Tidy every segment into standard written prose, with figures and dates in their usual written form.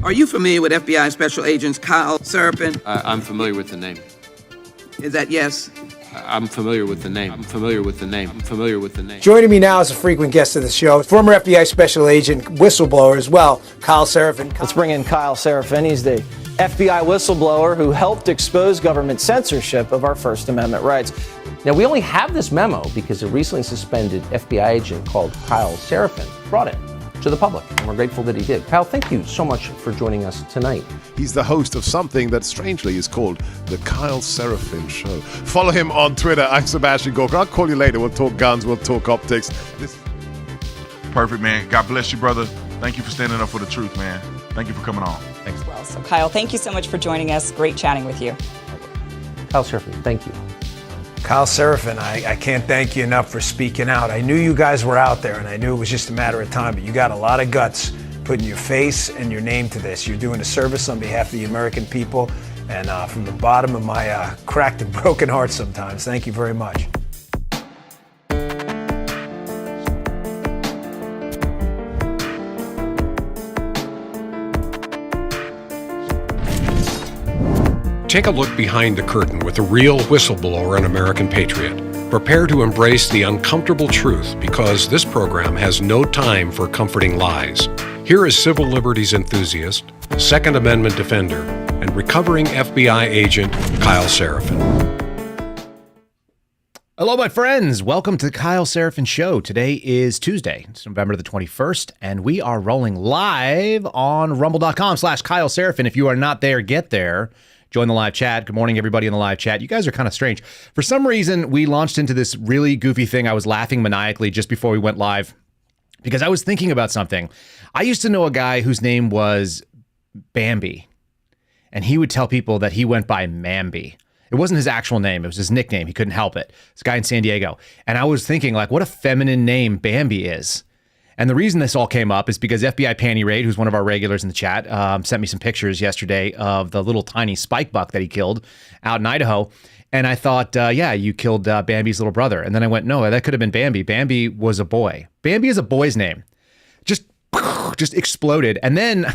Are you familiar with FBI Special Agents Kyle Seraphin? I'm familiar with the name. Is that yes? I'm familiar with the name. I'm familiar with the name. I'm familiar with the name. Joining me now is a frequent guest of the show, former FBI Special Agent, whistleblower as well, Kyle Seraphin. Let's bring in Kyle Seraphin. He's the FBI whistleblower who helped expose government censorship of our First Amendment rights. Now, we only have this memo because a recently suspended FBI agent called Kyle Seraphin brought it to the public, and we're grateful that he did. Kyle, thank you so much for joining us tonight. He's the host of something that strangely is called The Kyle Seraphin Show. Follow him on Twitter. I'm Sebastian Gorka. I'll call you later. We'll talk guns. We'll talk optics. Perfect, man. God bless you, brother. Thank you for standing up for the truth, man. Thank you for coming on. Thanks. Well, so Kyle, thank you so much for joining us. Great chatting with you. Kyle Seraphin, thank you. Kyle Seraphin, I can't thank you enough for speaking out. I knew you guys were out there, and I knew it was just a matter of time, but you got a lot of guts putting your face and your name to this. You're doing a service on behalf of the American people, and from the bottom of my cracked and broken heart sometimes, thank you very much. Take a look behind the curtain with a real whistleblower and American patriot. Prepare to embrace the uncomfortable truth because this program has no time for comforting lies. Here is civil liberties enthusiast, Second Amendment defender, and recovering FBI agent Kyle Seraphin. Hello, my friends. Welcome to the Kyle Seraphin Show. Today is Tuesday. It's November the 21st, and we are rolling live on rumble.com/Kyle Seraphin. If you are not there, get there. Join the live chat. Good morning, everybody in the live chat. You guys are kind of strange. For some reason, we launched into this really goofy thing. I was laughing maniacally just before we went live because I was thinking about something. I used to know a guy whose name was Bambi, and he would tell people that he went by Mambi. It wasn't his actual name. It was his nickname. He couldn't help it. This guy in San Diego. And I was thinking, like, what a feminine name Bambi is. And the reason this all came up is because FBI Panty Raid, who's one of our regulars in the chat, sent me some pictures yesterday of the little tiny spike buck that he killed out in Idaho. And I thought, yeah, you killed Bambi's little brother. And then I went, no, that could have been Bambi. Bambi was a boy. Bambi is a boy's name. Just exploded. And then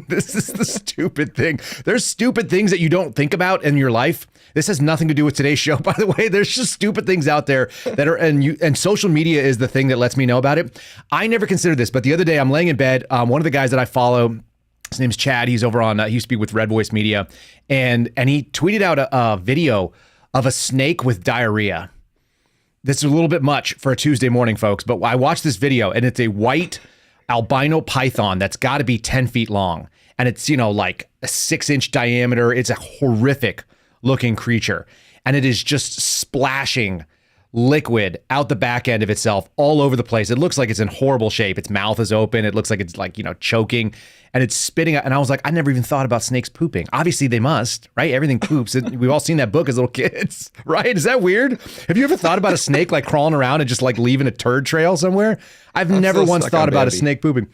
this is the stupid thing. There's stupid things that you don't think about in your life. This has nothing to do with today's show, by the way. There's just stupid things out there that are, and social media is the thing that lets me know about it. I never considered this, but the other day I'm laying in bed. One of the guys that I follow, his name's Chad. He's over on, he used to be with Red Voice Media, and he tweeted out a video of a snake with diarrhea. This is a little bit much for a Tuesday morning, folks, but I watched this video, and it's a white albino python that's got to be 10 feet long, and it's, like a 6-inch diameter. It's a horrific looking creature, and it is just splashing liquid out the back end of itself all over the place. It looks like it's in horrible shape. Its mouth is open. It looks like it's choking, and it's spitting out. And I was like, I never even thought about snakes pooping. Obviously they must, right? Everything poops. We've all seen that book as little kids, right? Is that weird? Have you ever thought about a snake like crawling around and just like leaving a turd trail somewhere? I've never once thought about a snake pooping.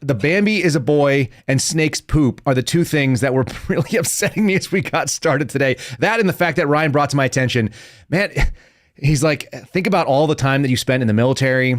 The Bambi is a boy and snakes poop are the two things that were really upsetting me as we got started today. That and the fact that Ryan brought to my attention, man, he's like, think about all the time that you spent in the military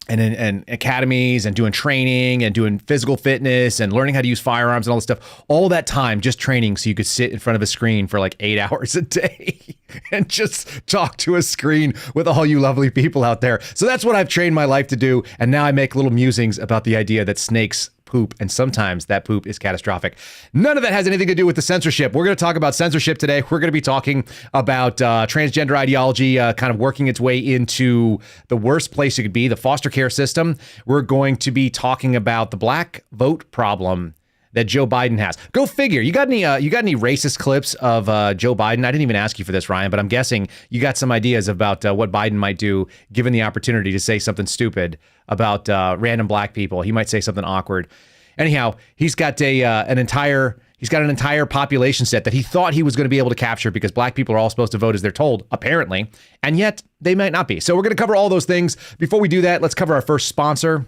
and in academies and doing training and doing physical fitness and learning how to use firearms and all this stuff. All that time just training so you could sit in front of a screen for like 8 hours a day and just talk to a screen with all you lovely people out there. So that's what I've trained my life to do. And now I make little musings about the idea that snakes poop, and sometimes that poop is catastrophic. None of that has anything to do with the censorship. We're going to talk about censorship today. We're going to be talking about transgender ideology kind of working its way into the worst place it could be, the foster care system. We're going to be talking about the black vote problem that Joe Biden has. Go figure. You got any racist clips of Joe Biden? I didn't even ask you for this, Ryan, but I'm guessing you got some ideas about what Biden might do given the opportunity to say something stupid about random black people. He might say something awkward. Anyhow, he's got an entire population set that he thought he was going to be able to capture because black people are all supposed to vote as they're told, apparently, and yet they might not be. So we're going to cover all those things. Before we do that, let's cover our first sponsor.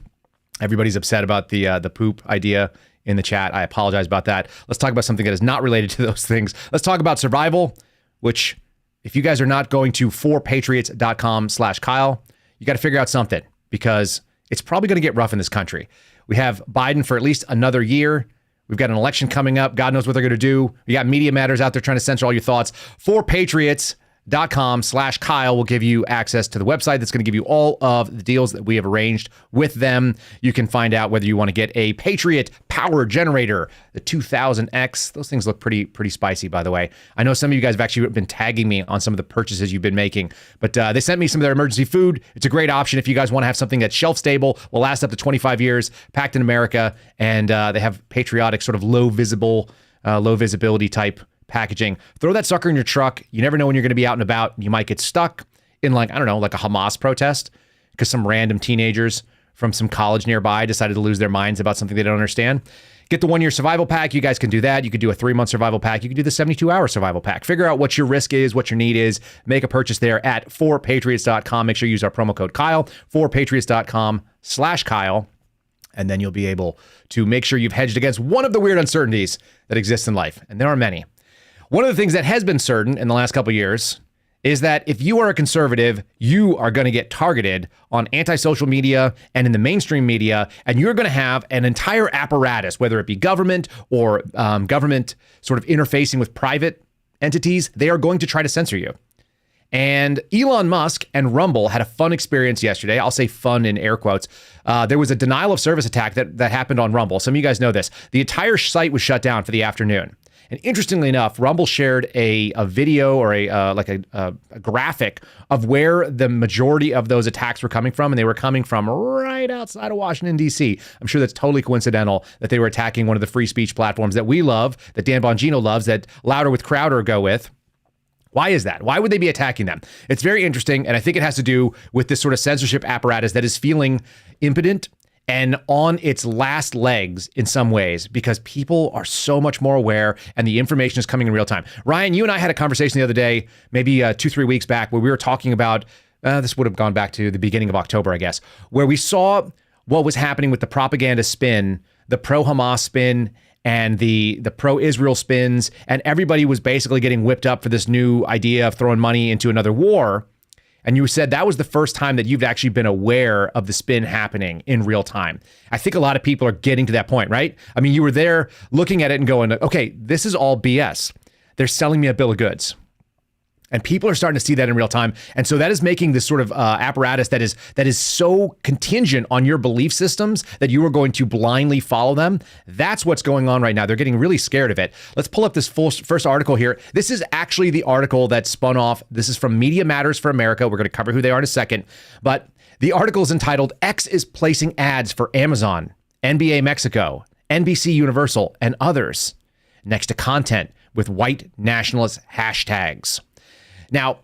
Everybody's upset about the poop idea in the chat. I apologize about that. Let's talk about something that is not related to those things. Let's talk about survival, which if you guys are not going to forpatriots.com/Kyle, you got to figure out something because it's probably going to get rough in this country. We have Biden for at least another year. We've got an election coming up. God knows what they're going to do. You got Media Matters out there trying to censor all your thoughts. 4patriots.com/Kyle will give you access to the website that's going to give you all of the deals that we have arranged with them. You can find out whether you want to get a Patriot power generator, the 2000X. Those things look pretty spicy, by the way. I know some of you guys have actually been tagging me on some of the purchases you've been making, but they sent me some of their emergency food. It's a great option if you guys want to have something that's shelf stable, will last up to 25 years, packed in America, and they have patriotic sort of low visibility type packaging. Throw that sucker in your truck. You never know when you're going to be out and about. You might get stuck in like a Hamas protest because some random teenagers from some college nearby decided to lose their minds about something they don't understand. Get the 1-year survival pack. You guys can do that. You could do a 3-month survival pack. You can do the 72-hour survival pack. Figure out what your risk is, what your need is. Make a purchase there at 4patriots.com. Make sure you use our promo code Kyle, 4patriots.com/Kyle. And then you'll be able to make sure you've hedged against one of the weird uncertainties that exist in life. And there are many. One of the things that has been certain in the last couple of years is that if you are a conservative, you are going to get targeted on anti-social media and in the mainstream media, and you're going to have an entire apparatus, whether it be government or government sort of interfacing with private entities, they are going to try to censor you. And Elon Musk and Rumble had a fun experience yesterday. I'll say fun in air quotes. There was a denial of service attack that happened on Rumble. Some of you guys know this. The entire site was shut down for the afternoon. And interestingly enough, Rumble shared a video or a graphic of where the majority of those attacks were coming from, and they were coming from right outside of Washington, D.C. I'm sure that's totally coincidental that they were attacking one of the free speech platforms that we love, that Dan Bongino loves, that Louder with Crowder go with. Why is that? Why would they be attacking them? It's very interesting, and I think it has to do with this sort of censorship apparatus that is feeling impotent and on its last legs in some ways, because people are so much more aware and the information is coming in real time. Ryan, you and I had a conversation the other day, maybe 2-3 weeks back, where we were talking about, this would have gone back to the beginning of October, I guess, where we saw what was happening with the propaganda spin, the pro-Hamas spin, and the pro-Israel spins, and everybody was basically getting whipped up for this new idea of throwing money into another war. And you said that was the first time that you've actually been aware of the spin happening in real time. I think a lot of people are getting to that point, right? I mean, you were there looking at it and going, okay, this is all BS. They're selling me a bill of goods. And people are starting to see that in real time. And so that is making this sort of apparatus that is so contingent on your belief systems that you are going to blindly follow them. That's what's going on right now. They're getting really scared of it. Let's pull up this first article here. This is actually the article that spun off. This is from Media Matters for America. We're going to cover who they are in a second. But the article is entitled, X is placing ads for Amazon, NBA Mexico, NBC Universal, and others next to content with white nationalist hashtags. Now,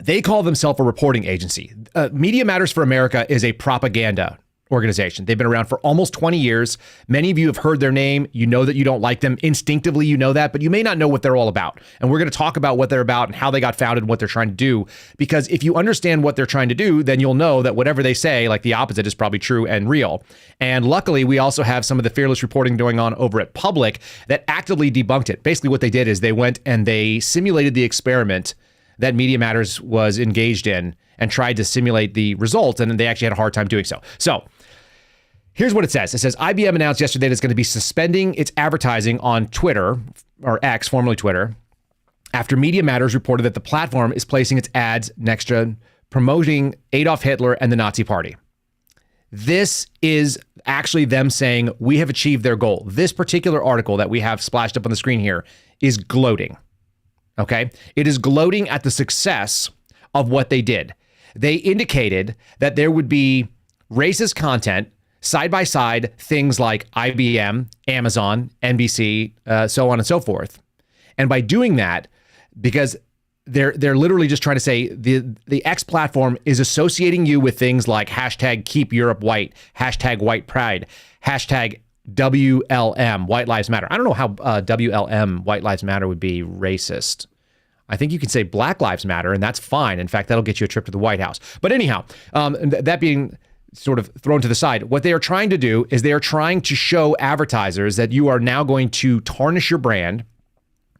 they call themselves a reporting agency. Media Matters for America is a propaganda organization. They've been around for almost 20 years. Many of you have heard their name. You know that you don't like them. Instinctively, you know that, but you may not know what they're all about. And we're going to talk about what they're about and how they got founded and what they're trying to do. Because if you understand what they're trying to do, then you'll know that whatever they say, like the opposite, is probably true and real. And luckily, we also have some of the fearless reporting going on over at Public that actively debunked it. Basically, what they did is they went and they simulated the experiment that Media Matters was engaged in and tried to simulate the result, and they actually had a hard time doing so. So here's what it says. It says, IBM announced yesterday that it's going to be suspending its advertising on Twitter, or X, formerly Twitter, after Media Matters reported that the platform is placing its ads next to promoting Adolf Hitler and the Nazi Party. This is actually them saying, we have achieved their goal. This particular article that we have splashed up on the screen here is gloating. Okay, it is gloating at the success of what they did. They indicated that there would be racist content side by side, things like IBM, Amazon, NBC, so on and so forth. And by doing that, because they're literally just trying to say the X platform is associating you with things like hashtag Keep Europe White, hashtag White Pride, hashtag WLM, White Lives Matter. I don't know how WLM, White Lives Matter, would be racist. I think you can say Black Lives Matter, and that's fine. In fact, that'll get you a trip to the White House. But anyhow, that being sort of thrown to the side, what they are trying to do is they are trying to show advertisers that you are now going to tarnish your brand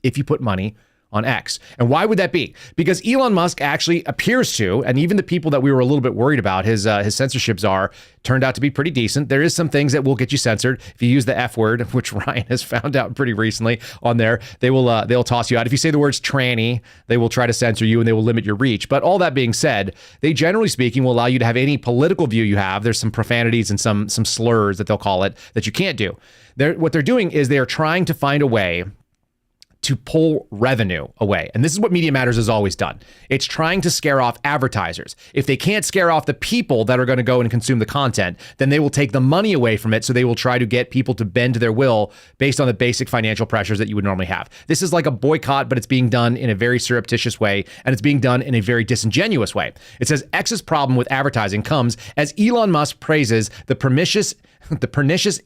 if you put money on X. And why would that be? Because Elon Musk actually appears to, and even the people that we were a little bit worried about, his censorship czar, turned out to be pretty decent. There is some things that will get you censored. If you use the F word, which Ryan has found out pretty recently on there, they'll toss you out. If you say the words tranny, they will try to censor you and they will limit your reach. But all that being said, they generally speaking will allow you to have any political view you have. There's some profanities and some slurs that they'll call it that you can't do. What they're doing is they are trying to find a way to pull revenue away. And this is what Media Matters has always done. It's trying to scare off advertisers. If they can't scare off the people that are going to go and consume the content, then they will take the money away from it. So they will try to get people to bend to their will based on the basic financial pressures that you would normally have. This is like a boycott, but it's being done in a very surreptitious way, and it's being done in a very disingenuous way. It says X's problem with advertising comes as Elon Musk praises the pernicious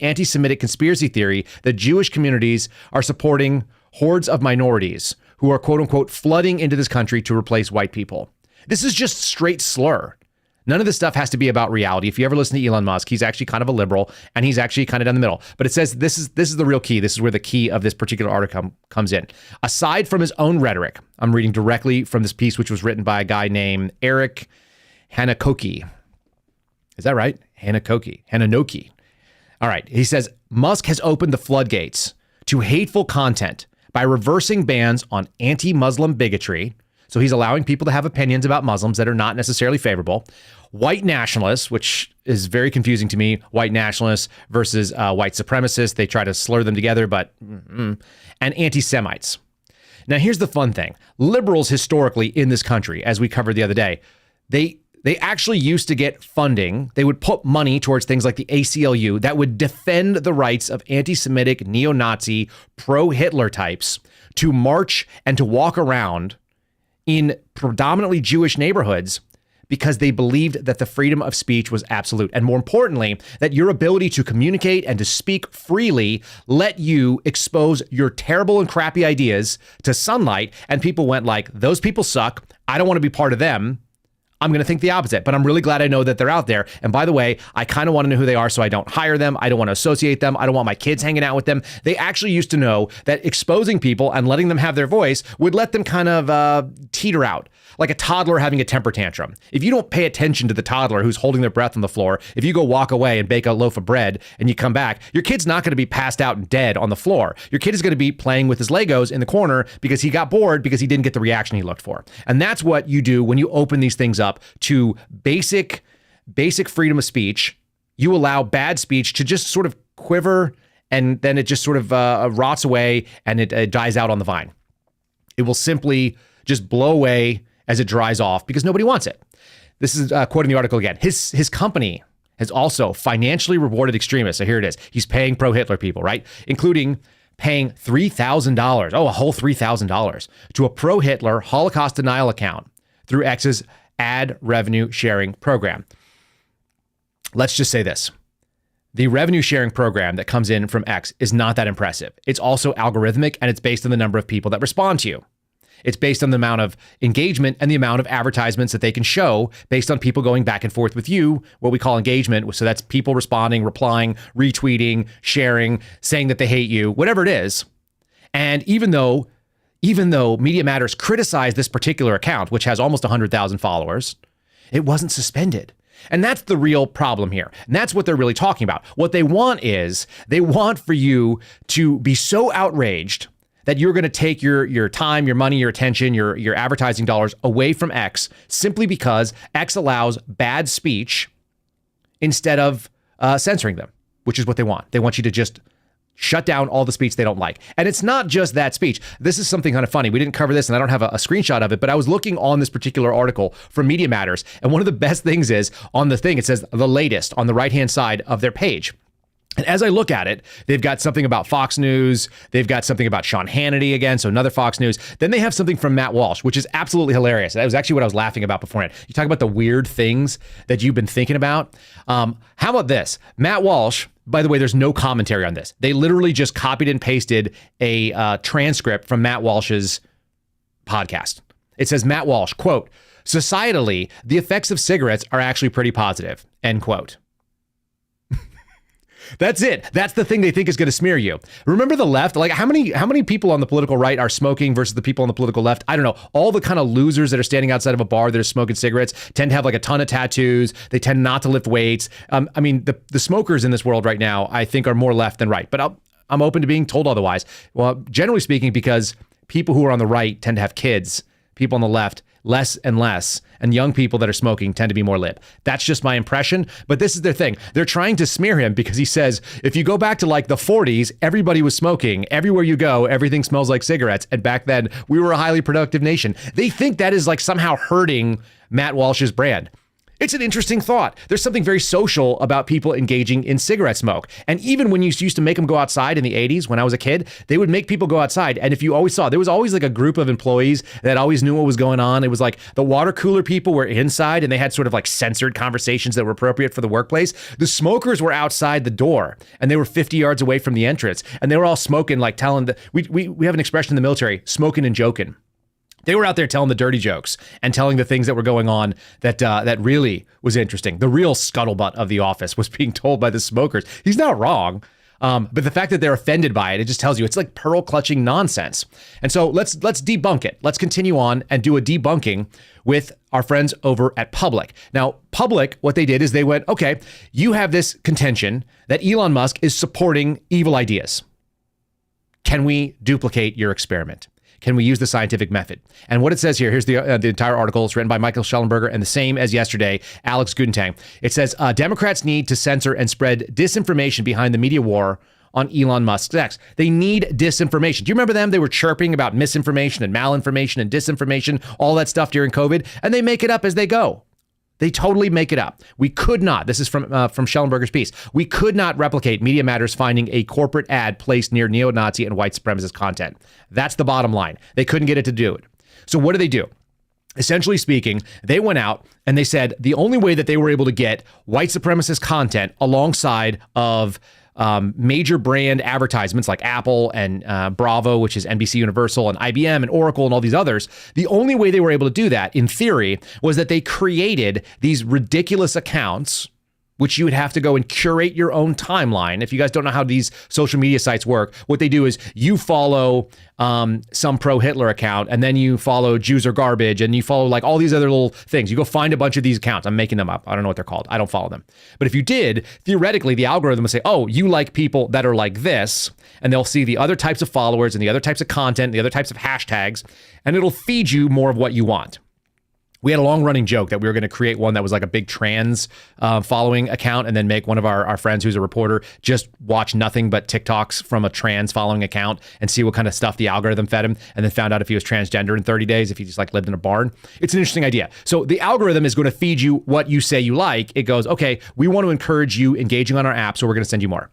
anti-Semitic conspiracy theory that Jewish communities are supporting hordes of minorities who are quote unquote flooding into this country to replace white people. This is just straight slur. None of this stuff has to be about reality. If you ever listen to Elon Musk, he's actually kind of a liberal and he's actually kind of down the middle. But it says this is the real key. This is where the key of this particular article comes in. Aside from his own rhetoric, I'm reading directly from this piece, which was written by a guy named Eric Hanakoki. Is that right? Hananoki. All right. He says Musk has opened the floodgates to hateful content by reversing bans on anti-Muslim bigotry. So he's allowing people to have opinions about Muslims that are not necessarily favorable. White nationalists, which is very confusing to me. White nationalists versus white supremacists. They try to slur them together, but and anti-Semites. Now, here's the fun thing. Liberals historically in this country, as we covered the other day, they actually used to get funding. They would put money towards things like the ACLU that would defend the rights of anti-Semitic, neo-Nazi, pro-Hitler types to march and to walk around in predominantly Jewish neighborhoods because they believed that the freedom of speech was absolute. And more importantly, that your ability to communicate and to speak freely let you expose your terrible and crappy ideas to sunlight. And people went like, those people suck. I don't want to be part of them. I'm going to think the opposite, but I'm really glad I know that they're out there. And by the way, I kind of want to know who they are so I don't hire them. I don't want to associate them. I don't want my kids hanging out with them. They actually used to know that exposing people and letting them have their voice would let them kind of teeter out, like a toddler having a temper tantrum. If you don't pay attention to the toddler who's holding their breath on the floor, if you go walk away and bake a loaf of bread and you come back, your kid's not going to be passed out and dead on the floor. Your kid is going to be playing with his Legos in the corner because he got bored because he didn't get the reaction he looked for. And that's what you do when you open these things up to basic freedom of speech. You allow bad speech to just sort of quiver, and then it just sort of rots away and it dies out on the vine. It will simply just blow away as it dries off because nobody wants it. This is quoting the article again. His company has also financially rewarded extremists. So here it is. He's paying pro-Hitler people, right? Including paying $3,000, a whole $3,000 to a pro-Hitler Holocaust denial account through X's ad revenue sharing program. Let's just say this. The revenue sharing program that comes in from X is not that impressive. It's also algorithmic, and it's based on the number of people that respond to you. It's based on the amount of engagement and the amount of advertisements that they can show based on people going back and forth with you, what we call engagement. So that's people responding, replying, retweeting, sharing, saying that they hate you, whatever it is. And even though Media Matters criticized this particular account, which has almost 100,000 followers, it wasn't suspended. And that's the real problem here. And that's what they're really talking about. What they want is they want for you to be so outraged that you're going to take your time, your money, your attention, your advertising dollars away from X simply because X allows bad speech instead of censoring them, which is what they want. They want you to just shut down all the speech they don't like. And it's not just that speech. This is something kind of funny. We didn't cover this and I don't have a screenshot of it, but I was looking on this particular article from Media Matters. And one of the best things is on the thing, it says the latest on the right-hand side of their page. And as I look at it, they've got something about Fox News. They've got something about Sean Hannity again, so another Fox News. Then they have something from Matt Walsh, which is absolutely hilarious. That was actually what I was laughing about beforehand. You talk about the weird things that you've been thinking about. How about this? Matt Walsh, by the way, there's no commentary on this. They literally just copied and pasted a transcript from Matt Walsh's podcast. It says, Matt Walsh, quote, "Societally, the effects of cigarettes are actually pretty positive," end quote. That's it. That's the thing they think is going to smear you. Remember the left? Like how many people on the political right are smoking versus the people on the political left? I don't know. All the kind of losers that are standing outside of a bar that are smoking cigarettes tend to have like a ton of tattoos. They tend not to lift weights. I mean, the smokers in this world right now, I think, are more left than right. But I'm open to being told otherwise. Well, generally speaking, because people who are on the right tend to have kids. People on the left, less and less, and young people that are smoking tend to be more lip. That's just my impression, but this is their thing. They're trying to smear him because he says, if you go back to like the 40s, everybody was smoking. Everywhere you go, everything smells like cigarettes. And back then, we were a highly productive nation. They think that is like somehow hurting Matt Walsh's brand. It's an interesting thought. There's something very social about people engaging in cigarette smoke. And even when you used to make them go outside in the 80s, when I was a kid, they would make people go outside. And if you always saw, there was always like a group of employees that always knew what was going on. It was like the water cooler people were inside and they had sort of like censored conversations that were appropriate for the workplace. The smokers were outside the door and they were 50 yards away from the entrance. And they were all smoking, like telling we have an expression in the military, smoking and joking. They were out there telling the dirty jokes and telling the things that were going on that really was interesting. The real scuttlebutt of the office was being told by the smokers. He's not wrong. But the fact that they're offended by it, it just tells you it's like pearl clutching nonsense. And so let's debunk it. Let's continue on and do a debunking with our friends over at Public. Now, Public, what they did is they went, okay, you have this contention that Elon Musk is supporting evil ideas. Can we duplicate your experiment? Can we use the scientific method? And what it says here, here's the entire article. It's written by Michael Schellenberger and the same as yesterday, Alex Gudentang. It says, Democrats need to censor and spread disinformation behind the media war on Elon Musk's X. They need disinformation. Do you remember them? They were chirping about misinformation and malinformation and disinformation, all that stuff during COVID, and they make it up as they go. They totally make it up. We could not, this is from Schellenberger's piece, we could not replicate Media Matters finding a corporate ad placed near neo-Nazi and white supremacist content. That's the bottom line. They couldn't get it to do it. So what do? Essentially speaking, they went out and they said the only way that they were able to get white supremacist content alongside of major brand advertisements like Apple and Bravo, which is NBC Universal, and IBM and Oracle and all these others, the only way they were able to do that, in theory, was that they created these ridiculous accounts, which you would have to go and curate your own timeline. If you guys don't know how these social media sites work, what they do is you follow some pro-Hitler account, and then you follow Jews are garbage, and you follow like all these other little things. You go find a bunch of these accounts. I'm making them up. I don't know what they're called. I don't follow them. But if you did, theoretically, the algorithm would say, oh, you like people that are like this, and they'll see the other types of followers and the other types of content, the other types of hashtags, and it'll feed you more of what you want. We had a long-running joke that we were going to create one that was like a big trans following account and then make one of our friends who's a reporter just watch nothing but TikToks from a trans following account and see what kind of stuff the algorithm fed him, and then found out if he was transgender in 30 days, if he just like lived in a barn. It's an interesting idea. So the algorithm is going to feed you what you say you like. It goes, okay, we want to encourage you engaging on our app, so we're going to send you more.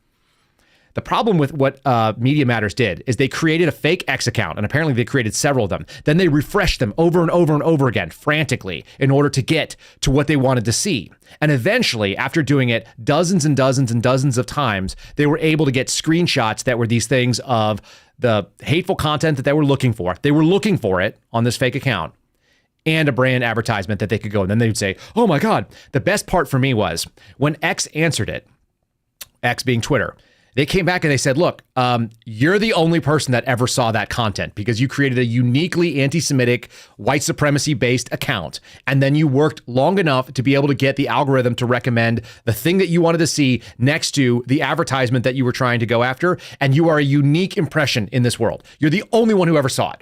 The problem with what Media Matters did is they created a fake X account, and apparently they created several of them. Then they refreshed them over and over and over again, frantically, in order to get to what they wanted to see. And eventually, after doing it dozens and dozens and dozens of times, they were able to get screenshots that were these things of the hateful content that they were looking for. They were looking for it on this fake account, and a brand advertisement that they could go. And then they'd say, oh my God. The best part for me was when X answered it, X being Twitter, they came back and they said, look, you're the only person that ever saw that content because you created a uniquely anti-Semitic, white supremacy-based account. And then you worked long enough to be able to get the algorithm to recommend the thing that you wanted to see next to the advertisement that you were trying to go after. And you are a unique impression in this world. You're the only one who ever saw it.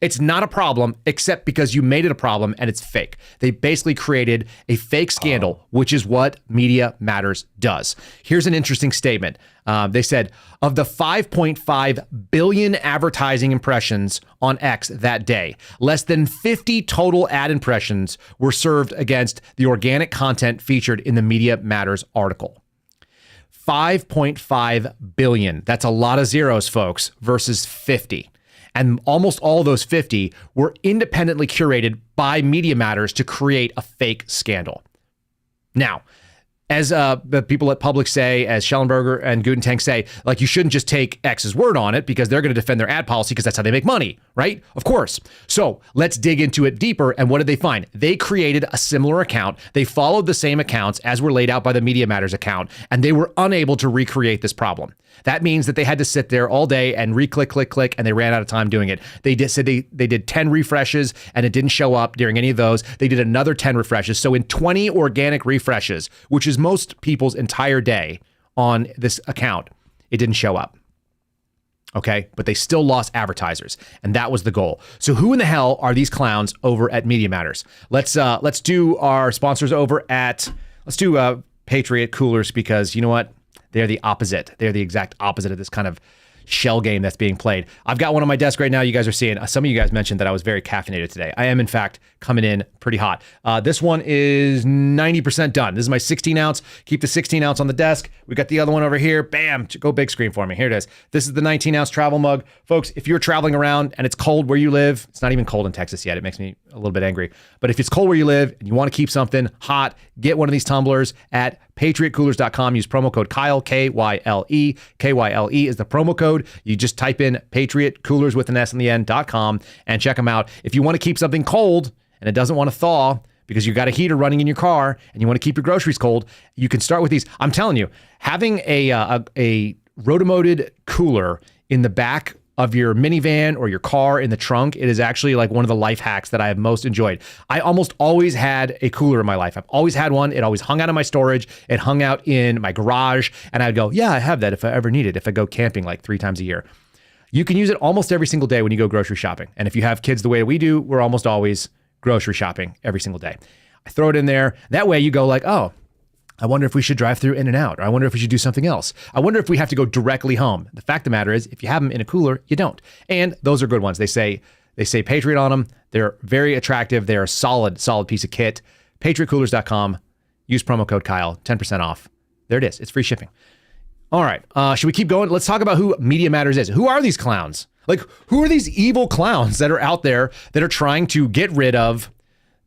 It's not a problem, except because you made it a problem and it's fake. They basically created a fake scandal, which is what Media Matters does. Here's an interesting statement. They said, of the 5.5 billion advertising impressions on X that day, less than 50 total ad impressions were served against the organic content featured in the Media Matters article. 5.5 billion. That's a lot of zeros, folks, versus 50. And almost all those 50 were independently curated by Media Matters to create a fake scandal. Now, as the people at Public say, as Schellenberger and Gudentang say, like you shouldn't just take X's word on it because they're going to defend their ad policy because that's how they make money, right? Of course. So let's dig into it deeper. And what did they find? They created a similar account. They followed the same accounts as were laid out by the Media Matters account, and they were unable to recreate this problem. That means that they had to sit there all day and click, and they ran out of time doing it. They did 10 refreshes and it didn't show up during any of those. They did another 10 refreshes. So in 20 organic refreshes, which is most people's entire day on this account, it didn't show up. Okay, but they still lost advertisers, and that was the goal. So who in the hell are these clowns over at Media Matters? Let's do our sponsors over at Patriot Coolers, because you know what? They're the opposite. They're the exact opposite of this kind of shell game that's being played. I've got one on my desk right now. You guys are seeing. Some of you guys mentioned that I was very caffeinated today. I am, in fact, coming in pretty hot. This one is 90% done. This is my 16 ounce. Keep the 16 ounce on the desk. We got the other one over here. Bam. Go big screen for me. Here it is. This is the 19 ounce travel mug. Folks, if you're traveling around and it's cold where you live, it's not even cold in Texas yet. It makes me a little bit angry. But if it's cold where you live and you want to keep something hot, get one of these tumblers at patriotcoolers.com. Use promo code Kyle, K-Y-L-E. K-Y-L-E is the promo code. You just type in Patriot Coolers with an S in the end.com and check them out. If you want to keep something cold and it doesn't want to thaw because you got a heater running in your car and you want to keep your groceries cold, you can start with these. I'm telling you, having a rotomoted cooler in the back of your minivan or your car in the trunk, it is actually like one of the life hacks that I have most enjoyed. I almost always had a cooler in my life. I've always had one. It always hung out in my storage. It hung out in my garage. And I'd go, yeah, I have that if I ever need it, if I go camping like 3 times a year. You can use it almost every single day when you go grocery shopping. And if you have kids the way we do, we're almost always grocery shopping every single day. I throw it in there. That way you go like, oh, I wonder if we should drive through In-N-Out, or I wonder if we should do something else. I wonder if we have to go directly home. The fact of the matter is, if you have them in a cooler, you don't. And those are good ones. They say Patriot on them. They're very attractive. They're a solid piece of kit. PatriotCoolers.com. Use promo code Kyle, 10% off. There it is. It's free shipping. All right. Should we keep going? Let's talk about who Media Matters is. Who are these clowns? Like, who are these evil clowns that are out there that are trying to get rid of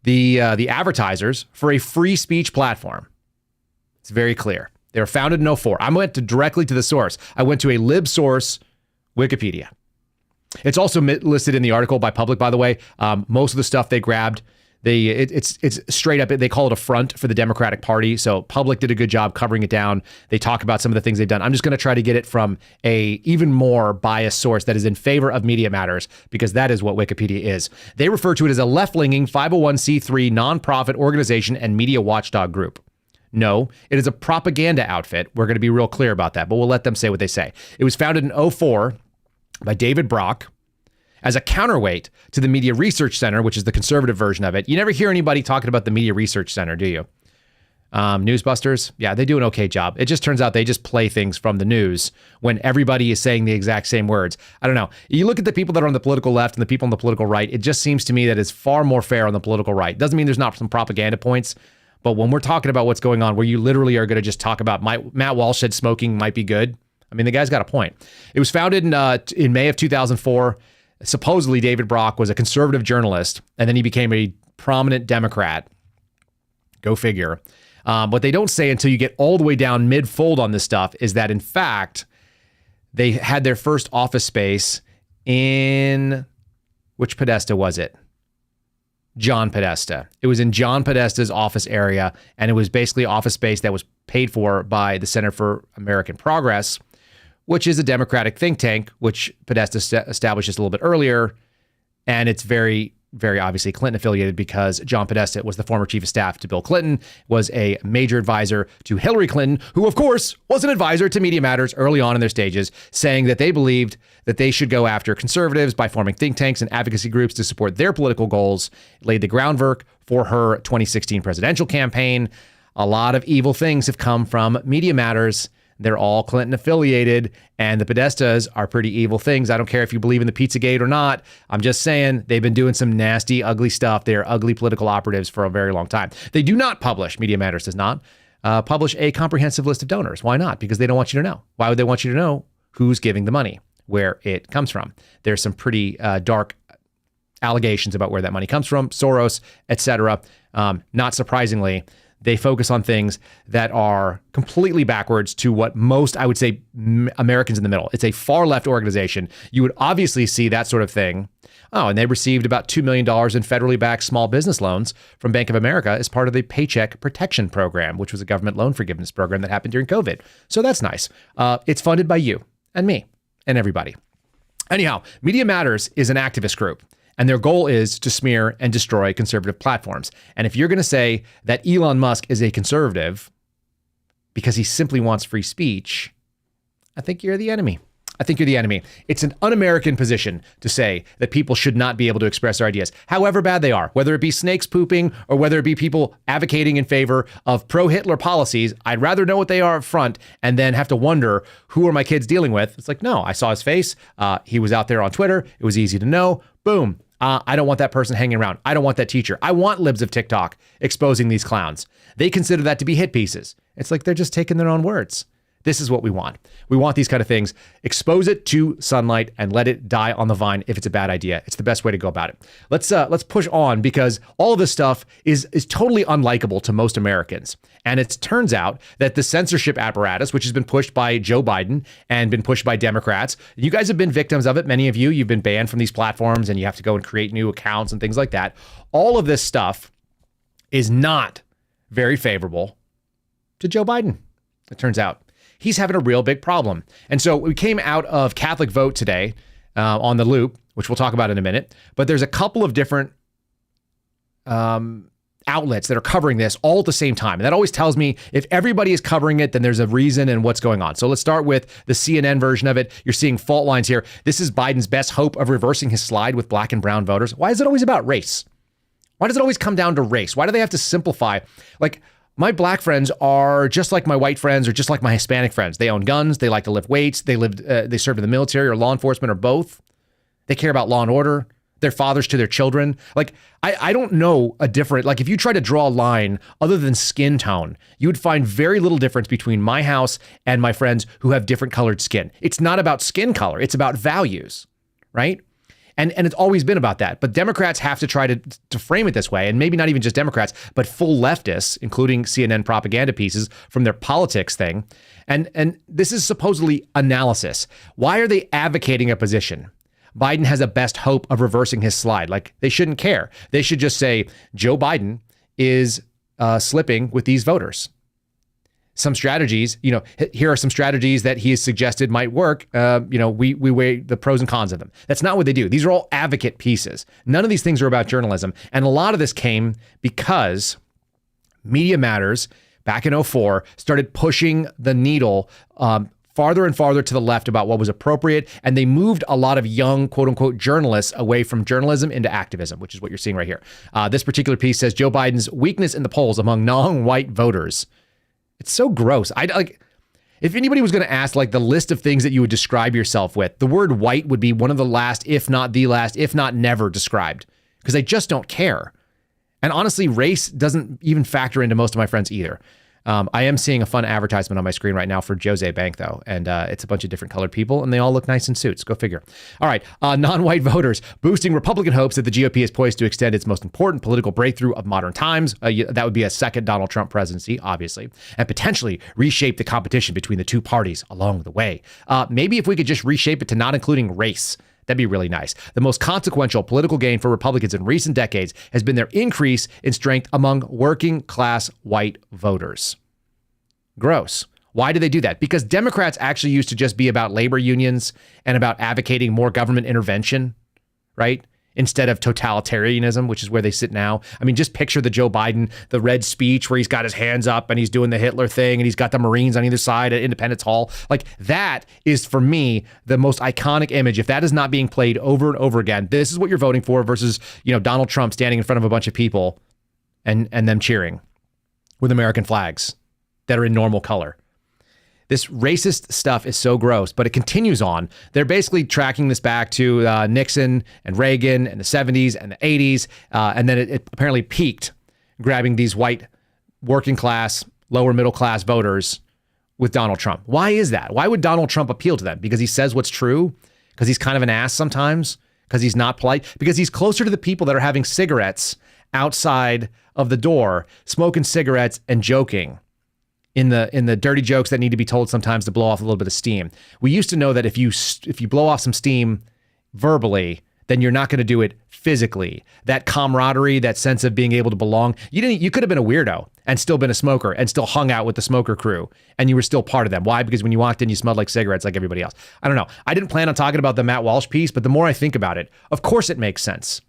the advertisers for a free speech platform? It's very clear. They were founded in 2004. I went directly to the source. I went to a lib source, Wikipedia. It's also listed in the article by Public, by the way. Most of the stuff they grabbed, it's straight up. They call it a front for the Democratic Party. So Public did a good job covering it down. They talk about some of the things they've done. I'm just going to try to get it from a even more biased source that is in favor of Media Matters, because that is what Wikipedia is. They refer to it as a left-leaning 501c3 nonprofit organization and media watchdog group. No, it is a propaganda outfit. We're going to be real clear about that, but we'll let them say what they say. It was founded in 2004 by David Brock as a counterweight to the Media Research Center, which is the conservative version of it. You never hear anybody talking about the Media Research Center, do you? Newsbusters, yeah, they do an okay job. It just turns out they just play things from the news when everybody is saying the exact same words. I don't know. You look at the people that are on the political left and the people on the political right, it just seems to me that it's far more fair on the political right. Doesn't mean there's not some propaganda points. But when we're talking about what's going on, where you literally are going to just talk about Matt Walsh said smoking might be good. I mean, the guy's got a point. It was founded in May of 2004. Supposedly, David Brock was a conservative journalist, and then he became a prominent Democrat. Go figure. What they don't say until you get all the way down mid-fold on this stuff is that, in fact, they had their first office space in, which Podesta was it? John Podesta. It was in John Podesta's office area, and it was basically office space that was paid for by the Center for American Progress, which is a Democratic think tank, which Podesta established just a little bit earlier. And it's very, very obviously Clinton affiliated, because John Podesta was the former chief of staff to Bill Clinton, was a major advisor to Hillary Clinton, who, of course, was an advisor to Media Matters early on in their stages, saying that they believed that they should go after conservatives by forming think tanks and advocacy groups to support their political goals. It laid the groundwork for her 2016 presidential campaign. A lot of evil things have come from Media Matters. They're all Clinton affiliated, and the Podestas are pretty evil things. I don't care if you believe in the Pizzagate or not. I'm just saying they've been doing some nasty, ugly stuff. They're ugly political operatives for a very long time. They do not publish, Media Matters does not, publish a comprehensive list of donors. Why not? Because they don't want you to know. Why would they want you to know who's giving the money, where it comes from? There's some pretty dark allegations about where that money comes from, Soros, etc. Not surprisingly, they focus on things that are completely backwards to what most, I would say, Americans in the middle. It's a far left organization. You would obviously see that sort of thing Oh, and they received about $2 million in federally backed small business loans from Bank of America as part of the Paycheck Protection Program, which was a government loan forgiveness program that happened during COVID. So that's nice. It's funded by you and me and everybody. Anyhow, Media Matters is an activist group, and their goal is to smear and destroy conservative platforms. And if you're going to say that Elon Musk is a conservative because he simply wants free speech, I think you're the enemy. I think you're the enemy. It's an un-American position to say that people should not be able to express their ideas, however bad they are, whether it be snakes pooping or whether it be people advocating in favor of pro-Hitler policies. I'd rather know what they are up front and then have to wonder, who are my kids dealing with? It's like, no, I saw his face. He was out there on Twitter. It was easy to know. Boom. I don't want that person hanging around. I don't want that teacher. I want libs of TikTok exposing these clowns. They consider that to be hit pieces. It's like they're just taking their own words. This is what we want. We want these kind of things. Expose it to sunlight and let it die on the vine if it's a bad idea. It's the best way to go about it. Let's push on, because all of this stuff is totally unlikable to most Americans. And it turns out that the censorship apparatus, which has been pushed by Joe Biden and been pushed by Democrats, you guys have been victims of it. Many of you, you've been banned from these platforms and you have to go and create new accounts and things like that. All of this stuff is not very favorable to Joe Biden, it turns out. He's having a real big problem. And so we came out of Catholic Vote today on The Loop, which we'll talk about in a minute. But there's a couple of different outlets that are covering this all at the same time. And that always tells me if everybody is covering it, then there's a reason and what's going on. So let's start with the CNN version of it. You're seeing fault lines here. This is Biden's best hope of reversing his slide with black and brown voters. Why is it always about race? Why does it always come down to race? Why do they have to simplify? Like, my black friends are just like my white friends or just like my Hispanic friends. They own guns. They like to lift weights. They serve in the military or law enforcement or both. They care about law and order. They're fathers to their children. Like, I don't know a different, like if you try to draw a line other than skin tone, you would find very little difference between my house and my friends who have different colored skin. It's not about skin color. It's about values, right? And it's always been about that. But Democrats have to try to frame it this way. And maybe not even just Democrats, but full leftists, including CNN propaganda pieces from their politics thing. And this is supposedly analysis. Why are they advocating a position? Biden has a best hope of reversing his slide. Like, they shouldn't care. They should just say, Joe Biden is slipping with these voters. Some strategies, here are some strategies that he has suggested might work. We weigh the pros and cons of them. That's not what they do. These are all advocate pieces. None of these things are about journalism. And a lot of this came because Media Matters back in 2004 started pushing the needle farther and farther to the left about what was appropriate. And they moved a lot of young, quote unquote, journalists away from journalism into activism, which is what you're seeing right here. This particular piece says Joe Biden's weakness in the polls among non-white voters. It's so gross. If anybody was going to ask like the list of things that you would describe yourself with, the word white would be one of the last, if not the last, if not never described, because I just don't care. And honestly, race doesn't even factor into most of my friends either. I am seeing a fun advertisement on my screen right now for Jose Bank, though, and it's a bunch of different colored people, and they all look nice in suits. Go figure. All right, non-white voters boosting Republican hopes that the GOP is poised to extend its most important political breakthrough of modern times. That would be a second Donald Trump presidency, obviously, and potentially reshape the competition between the two parties along the way. Maybe if we could just reshape it to not including race. That'd be really nice. The most consequential political gain for Republicans in recent decades has been their increase in strength among working class white voters. Gross. Why do they do that? Because Democrats actually used to just be about labor unions and about advocating more government intervention, right? Instead of totalitarianism, which is where they sit now. I mean, just picture the Joe Biden, the red speech where he's got his hands up and he's doing the Hitler thing and he's got the Marines on either side at Independence Hall. Like, that is, for me, the most iconic image. If that is not being played over and over again, this is what you're voting for versus, Donald Trump standing in front of a bunch of people and them cheering with American flags that are in normal color. This racist stuff is so gross, but it continues on. They're basically tracking this back to Nixon and Reagan and the 70s and the 80s. And then it apparently peaked, grabbing these white working class, lower middle class voters with Donald Trump. Why is that? Why would Donald Trump appeal to them? Because he says what's true? Because he's kind of an ass sometimes? Because he's not polite? Because he's closer to the people that are having cigarettes outside of the door, smoking cigarettes and joking in the dirty jokes that need to be told sometimes to blow off a little bit of steam. We used to know that if you blow off some steam verbally, then you're not going to do it physically. That camaraderie, that sense of being able to belong. You could have been a weirdo and still been a smoker and still hung out with the smoker crew and you were still part of them. Why? Because when you walked in, you smelled like cigarettes like everybody else. I don't know. I didn't plan on talking about the Matt Walsh piece, but the more I think about it, of course it makes sense.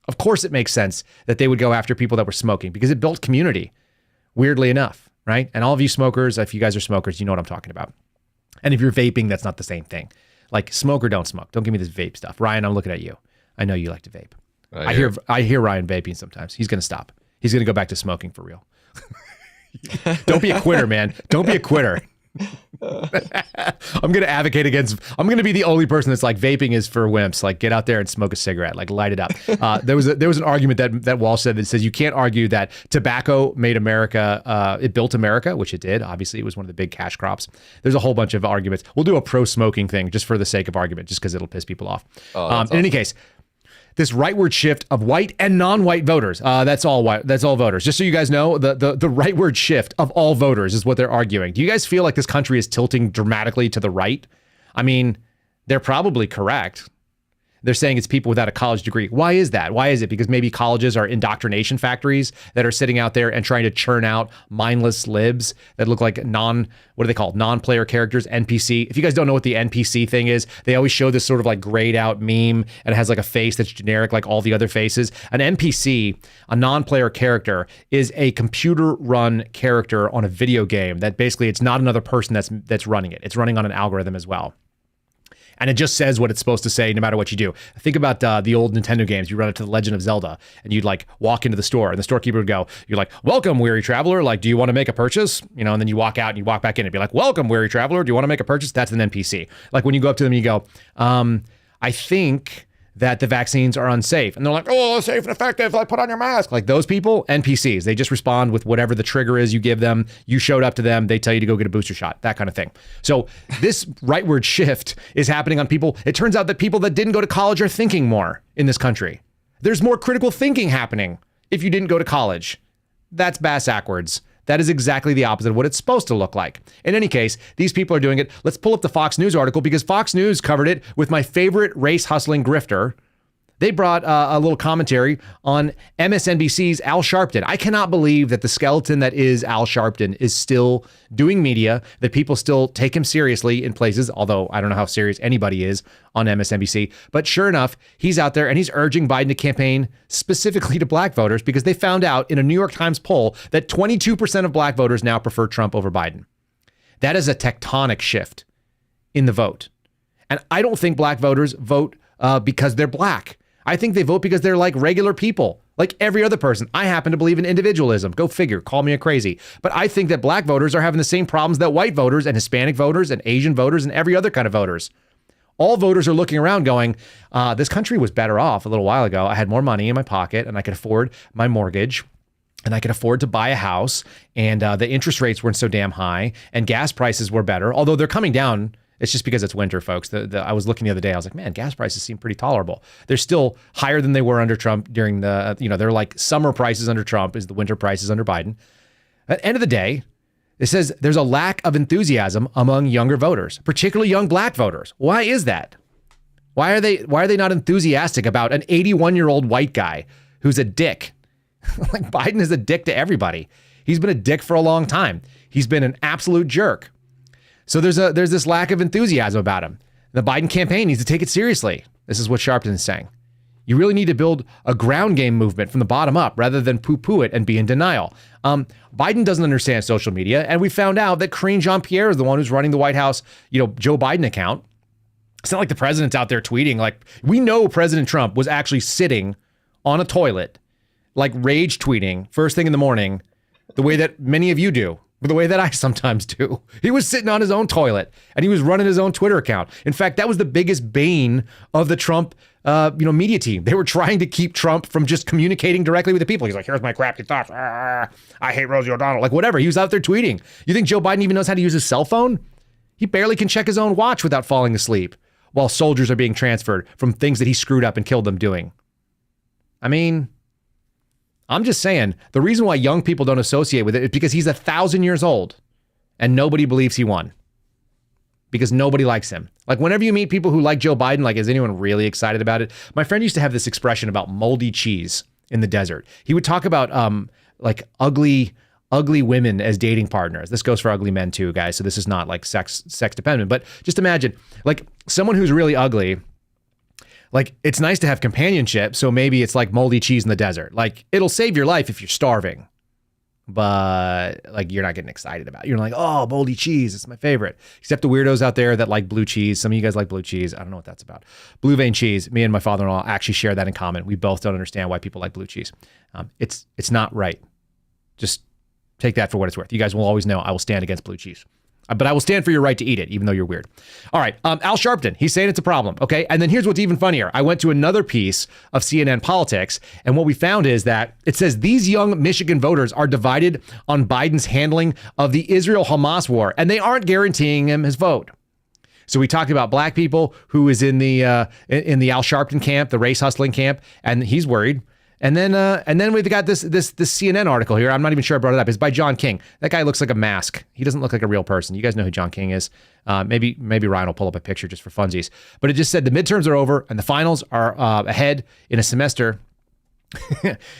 Of course it makes sense that they would go after people that were smoking because it built community, weirdly enough, right? And all of you smokers, if you guys are smokers, you know what I'm talking about. And if you're vaping, that's not the same thing. Like smoke or don't smoke. Don't give me this vape stuff. Ryan, I'm looking at you. I know you like to vape. I hear Ryan vaping sometimes. He's going to stop. He's going to go back to smoking for real. Don't be a quitter, man. Don't be a quitter. I'm going to advocate against, I'm going to be the only person that's like vaping is for wimps. Like get out there and smoke a cigarette, like light it up. There was an argument that Walsh said that says you can't argue that tobacco made America, it built America, which it did. Obviously it was one of the big cash crops. There's a whole bunch of arguments. We'll do a pro smoking thing just for the sake of argument, just because it'll piss people off. In any case, this rightward shift of white and non-white voters. That's all white. That's all voters. Just so you guys know, the rightward shift of all voters is what they're arguing. Do you guys feel like this country is tilting dramatically to the right? I mean, they're probably correct. They're saying it's people without a college degree. Why is that? Why is it? Because maybe colleges are indoctrination factories that are sitting out there and trying to churn out mindless libs that look like non-player characters, NPC. If you guys don't know what the NPC thing is, they always show this sort of like grayed out meme and it has like a face that's generic like all the other faces. An NPC, a non-player character, is a computer run character on a video game that basically it's not another person that's running it. It's running on an algorithm as well. And it just says what it's supposed to say no matter what you do. Think about the old Nintendo games. You run into The Legend of Zelda and you'd like walk into the store and the storekeeper would go, you're like, welcome, weary traveler. Like, do you want to make a purchase? You know, and then you walk out and you walk back in and be like, welcome, weary traveler. Do you want to make a purchase? That's an NPC. Like when you go up to them and you go, I think that the vaccines are unsafe. And they're like, oh, safe and effective. Like put on your mask. Like those people, NPCs, they just respond with whatever the trigger is you give them. You showed up to them. They tell you to go get a booster shot, that kind of thing. So this rightward shift is happening on people. It turns out that people that didn't go to college are thinking more in this country. There's more critical thinking happening if you didn't go to college. That's bass-ackwards. That is exactly the opposite of what it's supposed to look like. In any case, these people are doing it. Let's pull up the Fox News article because Fox News covered it with my favorite race hustling grifter. They brought a little commentary on MSNBC's Al Sharpton. I cannot believe that the skeleton that is Al Sharpton is still doing media, that people still take him seriously in places, although I don't know how serious anybody is on MSNBC. But sure enough, he's out there and he's urging Biden to campaign specifically to black voters because they found out in a New York Times poll that 22% of black voters now prefer Trump over Biden. That is a tectonic shift in the vote. And I don't think black voters vote because they're black. I think they vote because they're like regular people, like every other person. I happen to believe in individualism. Go figure. Call me a crazy. But I think that black voters are having the same problems that white voters and Hispanic voters and Asian voters and every other kind of voters. All voters are looking around going, this country was better off a little while ago. I had more money in my pocket and I could afford my mortgage and I could afford to buy a house and the interest rates weren't so damn high and gas prices were better, although they're coming down. It's just because it's winter, folks. I was looking the other day. I was like, man, gas prices seem pretty tolerable. They're still higher than they were under Trump during they're like summer prices under Trump is the winter prices under Biden. At the end of the day, it says there's a lack of enthusiasm among younger voters, particularly young black voters. Why is that? Why are they not enthusiastic about an 81-year-old white guy who's a dick? Like Biden is a dick to everybody. He's been a dick for a long time. He's been an absolute jerk. So there's this lack of enthusiasm about him. The Biden campaign needs to take it seriously. This is what Sharpton is saying. You really need to build a ground game movement from the bottom up rather than poo-poo it and be in denial. Biden doesn't understand social media, and we found out that Karine Jean-Pierre is the one who's running the White House, Joe Biden account. It's not like the president's out there tweeting. Like, we know President Trump was actually sitting on a toilet, like rage tweeting first thing in the morning, the way that many of you do. The way that I sometimes do. He was sitting on his own toilet and he was running his own Twitter account. In fact, that was the biggest bane of the Trump, media team. They were trying to keep Trump from just communicating directly with the people. He's like, here's my crappy thoughts. I hate Rosie O'Donnell. Like whatever. He was out there tweeting. You think Joe Biden even knows how to use his cell phone? He barely can check his own watch without falling asleep while soldiers are being transferred from things that he screwed up and killed them doing. I mean, I'm just saying, the reason why young people don't associate with it is because he's 1,000 years old and nobody believes he won. because nobody likes him. Like whenever you meet people who like Joe Biden, like is anyone really excited about it? My friend used to have this expression about moldy cheese in the desert. He would talk about like ugly women as dating partners. This goes for ugly men too, guys. So this is not like sex dependent, but just imagine like someone who's really ugly. Like it's nice to have companionship. So maybe it's like moldy cheese in the desert. Like it'll save your life if you're starving, but like you're not getting excited about it. You're like, oh, moldy cheese, it's my favorite. Except the weirdos out there that like blue cheese. Some of you guys like blue cheese. I don't know what that's about. Blue vein cheese. Me and my father-in-law actually share that in common. We both don't understand why people like blue cheese. It's not right. Just take that for what it's worth. You guys will always know I will stand against blue cheese. But I will stand for your right to eat it, even though you're weird. All right, Al Sharpton, he's saying it's a problem, okay? And then here's what's even funnier. I went to another piece of CNN Politics, and what we found is that it says these young Michigan voters are divided on Biden's handling of the Israel-Hamas war, and they aren't guaranteeing him his vote. So we talked about black people who is in the Al Sharpton camp, the race hustling camp, and he's worried. And then we've got this CNN article here. I'm not even sure I brought it up. It's by John King. That guy looks like a mask. He doesn't look like a real person. You guys know who John King is. Maybe Ryan will pull up a picture just for funsies. But it just said the midterms are over and the finals are ahead in a semester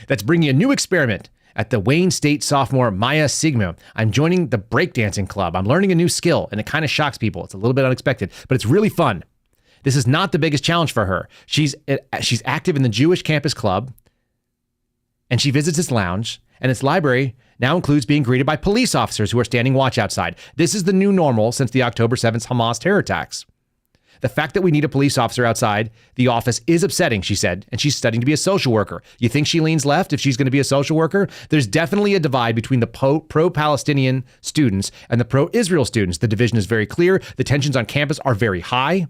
that's bringing a new experiment at the Wayne State sophomore Maya Sigma. I'm joining the breakdancing club. I'm learning a new skill, and it kind of shocks people. It's a little bit unexpected, but it's really fun. This is not the biggest challenge for her. She's active in the Jewish campus club, and she visits its lounge, and its library now includes being greeted by police officers who are standing watch outside. This is the new normal since the October 7th Hamas terror attacks. The fact that we need a police officer outside the office is upsetting, she said, and she's studying to be a social worker. You think she leans left if she's going to be a social worker? There's definitely a divide between the pro-Palestinian students and the pro-Israel students. The division is very clear. The tensions on campus are very high.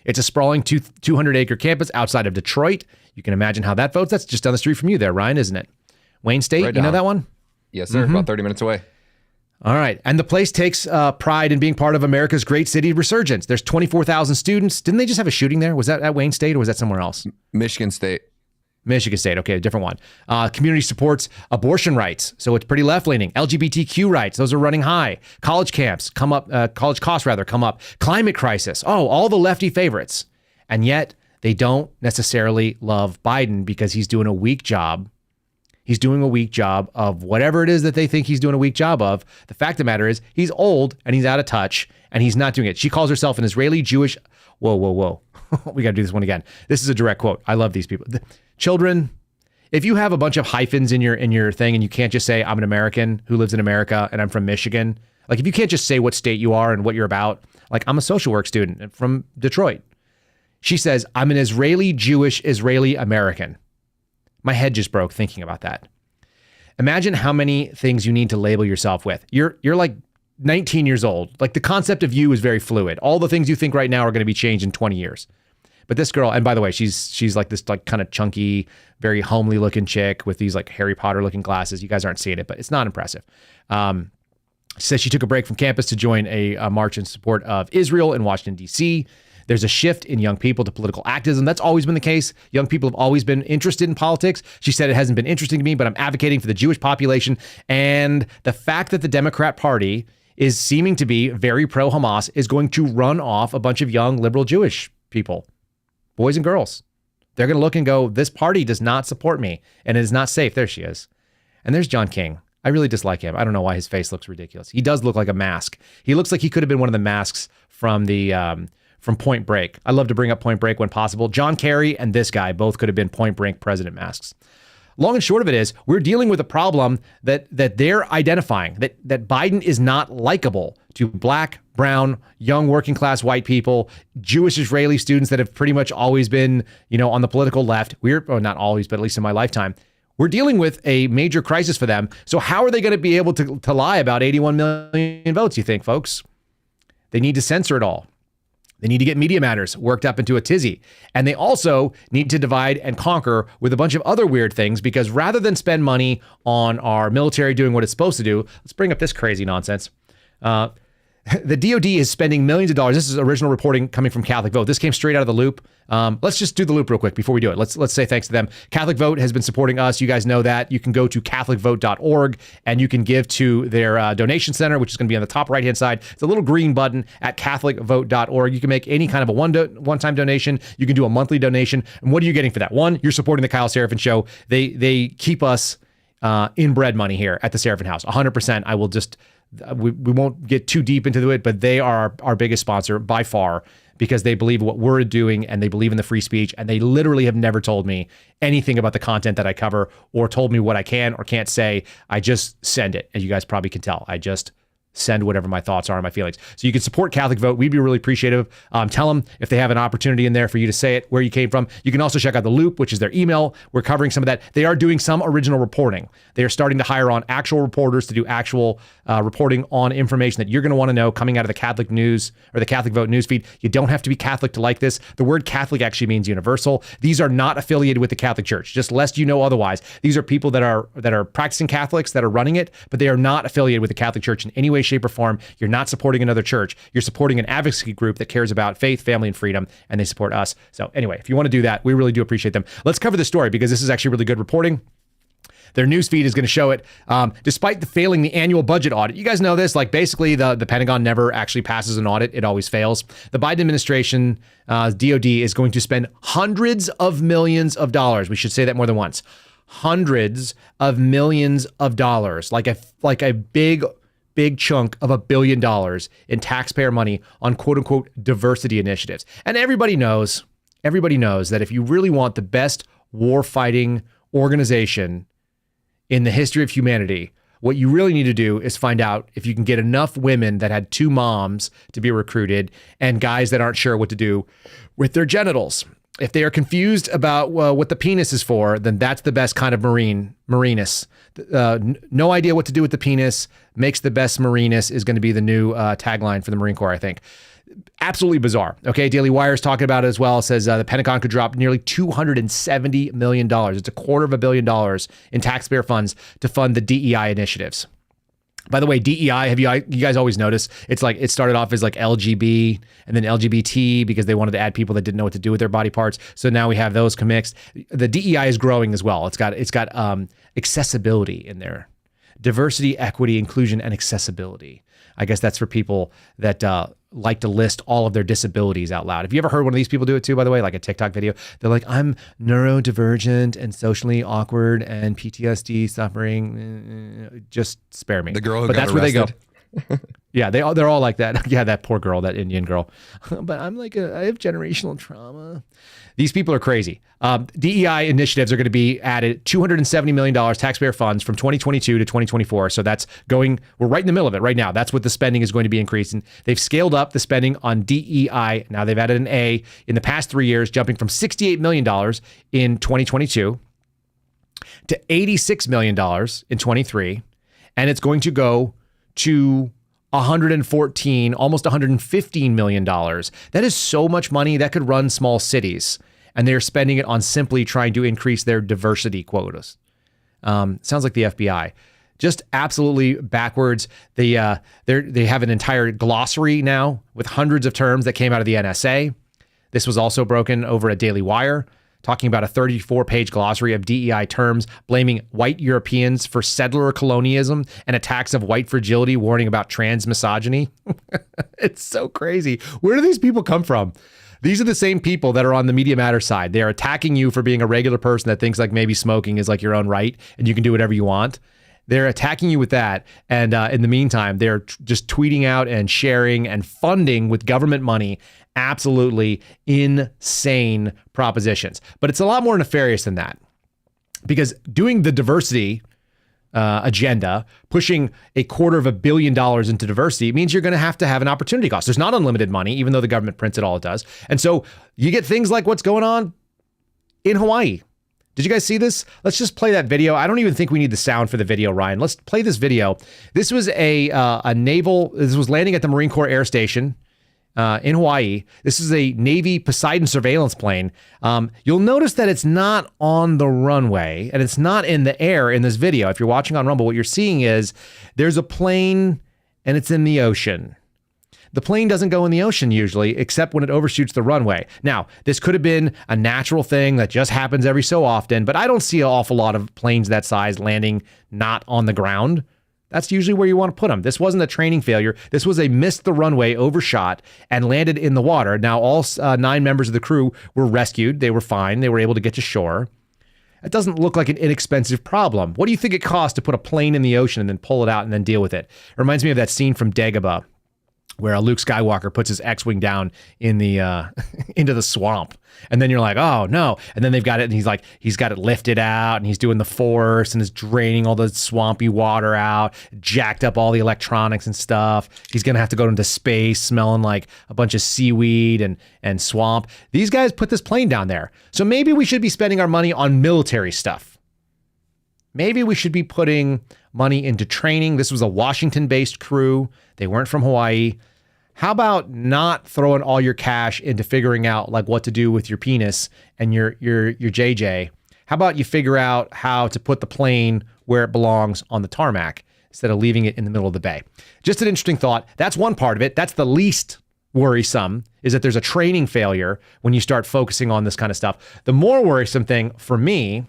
It's a sprawling 200-acre campus outside of Detroit. You can imagine how that votes. That's just down the street from you there, Ryan, isn't it? Wayne State, right, you know that one? Yes, sir. About 30 minutes away. All right. And the place takes pride in being part of America's great city resurgence. There's 24,000 students. Didn't they just have a shooting there? Was that at Wayne State or was that somewhere else? Michigan State. Michigan State. Okay, a different one. Community supports abortion rights. So it's pretty left-leaning. LGBTQ rights. Those are running high. College camps come up. College costs, rather, come up. Climate crisis. Oh, all the lefty favorites. And yet they don't necessarily love Biden because he's doing a weak job. He's doing a weak job of whatever it is that they think he's doing a weak job of. The fact of the matter is he's old and he's out of touch and he's not doing it. She calls herself an Israeli Jewish. Whoa. We got to do this one again. This is a direct quote. I love these people. Children, if you have a bunch of hyphens in your thing and you can't just say I'm an American who lives in America and I'm from Michigan, like if you can't just say what state you are and what you're about, like I'm a social work student from Detroit. She says, I'm an Israeli Jewish Israeli American. My head just broke thinking about that. Imagine how many things you need to label yourself with. You're like 19 years old. Like the concept of you is very fluid. All the things you think right now are going to be changed in 20 years. But this girl, and by the way, she's like this like kind of chunky, very homely looking chick with these like Harry Potter looking glasses. You guys aren't seeing it, but it's not impressive. She says she took a break from campus to join a march in support of Israel in Washington, D.C. There's a shift in young people to political activism. That's always been the case. Young people have always been interested in politics. She said it hasn't been interesting to me, but I'm advocating for the Jewish population. And the fact that the Democrat Party is seeming to be very pro-Hamas is going to run off a bunch of young liberal Jewish people, boys and girls. They're going to look and go, this party does not support me and it is not safe. There she is. And there's John King. I really dislike him. I don't know why his face looks ridiculous. He does look like a mask. He looks like he could have been one of the masks from from Point Break. I love to bring up Point Break when possible. John Kerry and this guy both could have been Point Break president masks. Long and short of it is, we're dealing with a problem that they're identifying, that Biden is not likable to black, brown, young working class white people, Jewish Israeli students that have pretty much always been, on the political left. Not always, but at least in my lifetime. We're dealing with a major crisis for them. So how are they going to be able to lie about 81 million votes, you think, folks? They need to censor it all. They need to get Media Matters worked up into a tizzy. And they also need to divide and conquer with a bunch of other weird things, because rather than spend money on our military doing what it's supposed to do, let's bring up this crazy nonsense. the DOD is spending millions of dollars. This is original reporting coming from Catholic Vote. This came straight out of the Loop. Let's just do the Loop real quick before we do it. Let's say thanks to them. Catholic Vote has been supporting us. You guys know that. You can go to catholicvote.org and you can give to their donation center, which is going to be on the top right-hand side. It's a little green button at catholicvote.org. You can make any kind of a one-time donation. You can do a monthly donation. And what are you getting for that? One, you're supporting the Kyle Seraphin Show. They keep us in bread money here at the Seraphin House. 100%. I will just... We won't get too deep into it, but they are our biggest sponsor by far because they believe what we're doing and they believe in the free speech. And they literally have never told me anything about the content that I cover or told me what I can or can't say. I just send it. As you guys probably can tell, I just send whatever my thoughts are and my feelings. So you can support Catholic Vote. We'd be really appreciative. Tell them if they have an opportunity in there for you to say it, where you came from. You can also check out The Loop, which is their email. We're covering some of that. They are doing some original reporting. They are starting to hire on actual reporters to do actual reporting on information that you're going to want to know coming out of the Catholic news or the Catholic Vote newsfeed. You don't have to be Catholic to like this. The word Catholic actually means universal. These are not affiliated with the Catholic Church, just lest you know otherwise. These are people that are practicing Catholics that are running it, but they are not affiliated with the Catholic Church in any way, shape, or form. You're not supporting another church. You're supporting an advocacy group that cares about faith, family, and freedom, and they support us. So anyway, if you want to do that, we really do appreciate them. Let's cover the story because this is actually really good reporting. Their newsfeed is going to show it. Despite the failing the annual budget audit, you guys know this, like basically the Pentagon never actually passes an audit. It always fails. The Biden administration, DOD, is going to spend hundreds of millions of dollars. We should say that more than once. Hundreds of millions of dollars, like a big chunk of $1 billion in taxpayer money on quote unquote diversity initiatives. And everybody knows that if you really want the best war fighting organization in the history of humanity, what you really need to do is find out if you can get enough women that had two moms to be recruited and guys that aren't sure what to do with their genitals. If they are confused about what the penis is for, then that's the best kind of marinus. No idea what to do with the penis makes the best marinus is going to be the new tagline for the Marine Corps, I think. Absolutely bizarre. Okay, Daily Wire's talking about it as well. It says the Pentagon could drop nearly $270 million. It's $250 million in taxpayer funds to fund the DEI initiatives. By the way, DEI, you guys always notice it's like it started off as like LGB and then LGBT because they wanted to add people that didn't know what to do with their body parts. So now we have those commixed. The DEI is growing as well. It's got accessibility in there. Diversity, equity, inclusion, and accessibility. I guess that's for people that like to list all of their disabilities out loud. Have you ever heard one of these people do it too, by the way, like a TikTok video? They're like, I'm neurodivergent and socially awkward and PTSD suffering. Just spare me. The girl who but got that's arrested. where they go. Yeah, they're all like that. Yeah, that poor girl, that Indian girl. But I'm like, I have generational trauma. These people are crazy. DEI initiatives are going to be added $270 million taxpayer funds from 2022 to 2024. So that's we're right in the middle of it right now. That's what the spending is going to be increasing. They've scaled up the spending on DEI. Now they've added an A in the past 3 years, jumping from $68 million in 2022 to $86 million in 23. And it's going to go to almost $115 million. That is so much money that could run small cities. And they're spending it on simply trying to increase their diversity quotas. Sounds like the FBI. Just absolutely backwards. They have an entire glossary now with hundreds of terms that came out of the NSA. This was also broken over at Daily Wire, talking about a 34-page glossary of DEI terms, blaming white Europeans for settler colonialism and attacks of white fragility, warning about trans misogyny. It's so crazy. Where do these people come from? These are the same people that are on the Media Matters side. They're attacking you for being a regular person that thinks like maybe smoking is like your own right and you can do whatever you want. They're attacking you with that. And in the meantime, they're just tweeting out and sharing and funding with government money absolutely insane propositions. But it's a lot more nefarious than that, because doing the diversity agenda, pushing $250 million into diversity, means you're going to have an opportunity cost. There's not unlimited money, even though the government prints it all it does. And so you get things like what's going on in Hawaii. Did you guys see this? Let's just play that video. I don't even think we need the sound for the video, Ryan. Let's play this video. This was this was landing at the Marine Corps Air Station in Hawaii. This is a Navy Poseidon surveillance plane. You'll notice that it's not on the runway and it's not in the air in this video. If you're watching on Rumble, what you're seeing is there's a plane and it's in the ocean. The plane doesn't go in the ocean usually, except when it overshoots the runway. Now, this could have been a natural thing that just happens every so often, but I don't see an awful lot of planes that size landing not on the ground. That's usually where you want to put them. This wasn't a training failure. This was a missed the runway, overshot, and landed in the water. Now, all 9 members of the crew were rescued. They were fine. They were able to get to shore. It doesn't look like an inexpensive problem. What do you think it costs to put a plane in the ocean and then pull it out and then deal with it? It reminds me of that scene from Dagobah, where Luke Skywalker puts his X-Wing down in the into the swamp. And then you're like, oh no. And then they've got it, and he's got it lifted out, and he's doing the Force and is draining all the swampy water out, jacked up all the electronics and stuff. He's gonna have to go into space smelling like a bunch of seaweed and swamp. These guys put this plane down there. So maybe we should be spending our money on military stuff. Maybe we should be putting money into training. This was a Washington-based crew. They weren't from Hawaii. How about not throwing all your cash into figuring out like what to do with your penis and your JJ? How about you figure out how to put the plane where it belongs on the tarmac instead of leaving it in the middle of the bay? Just an interesting thought. That's one part of it. That's the least worrisome, is that there's a training failure when you start focusing on this kind of stuff. The more worrisome thing for me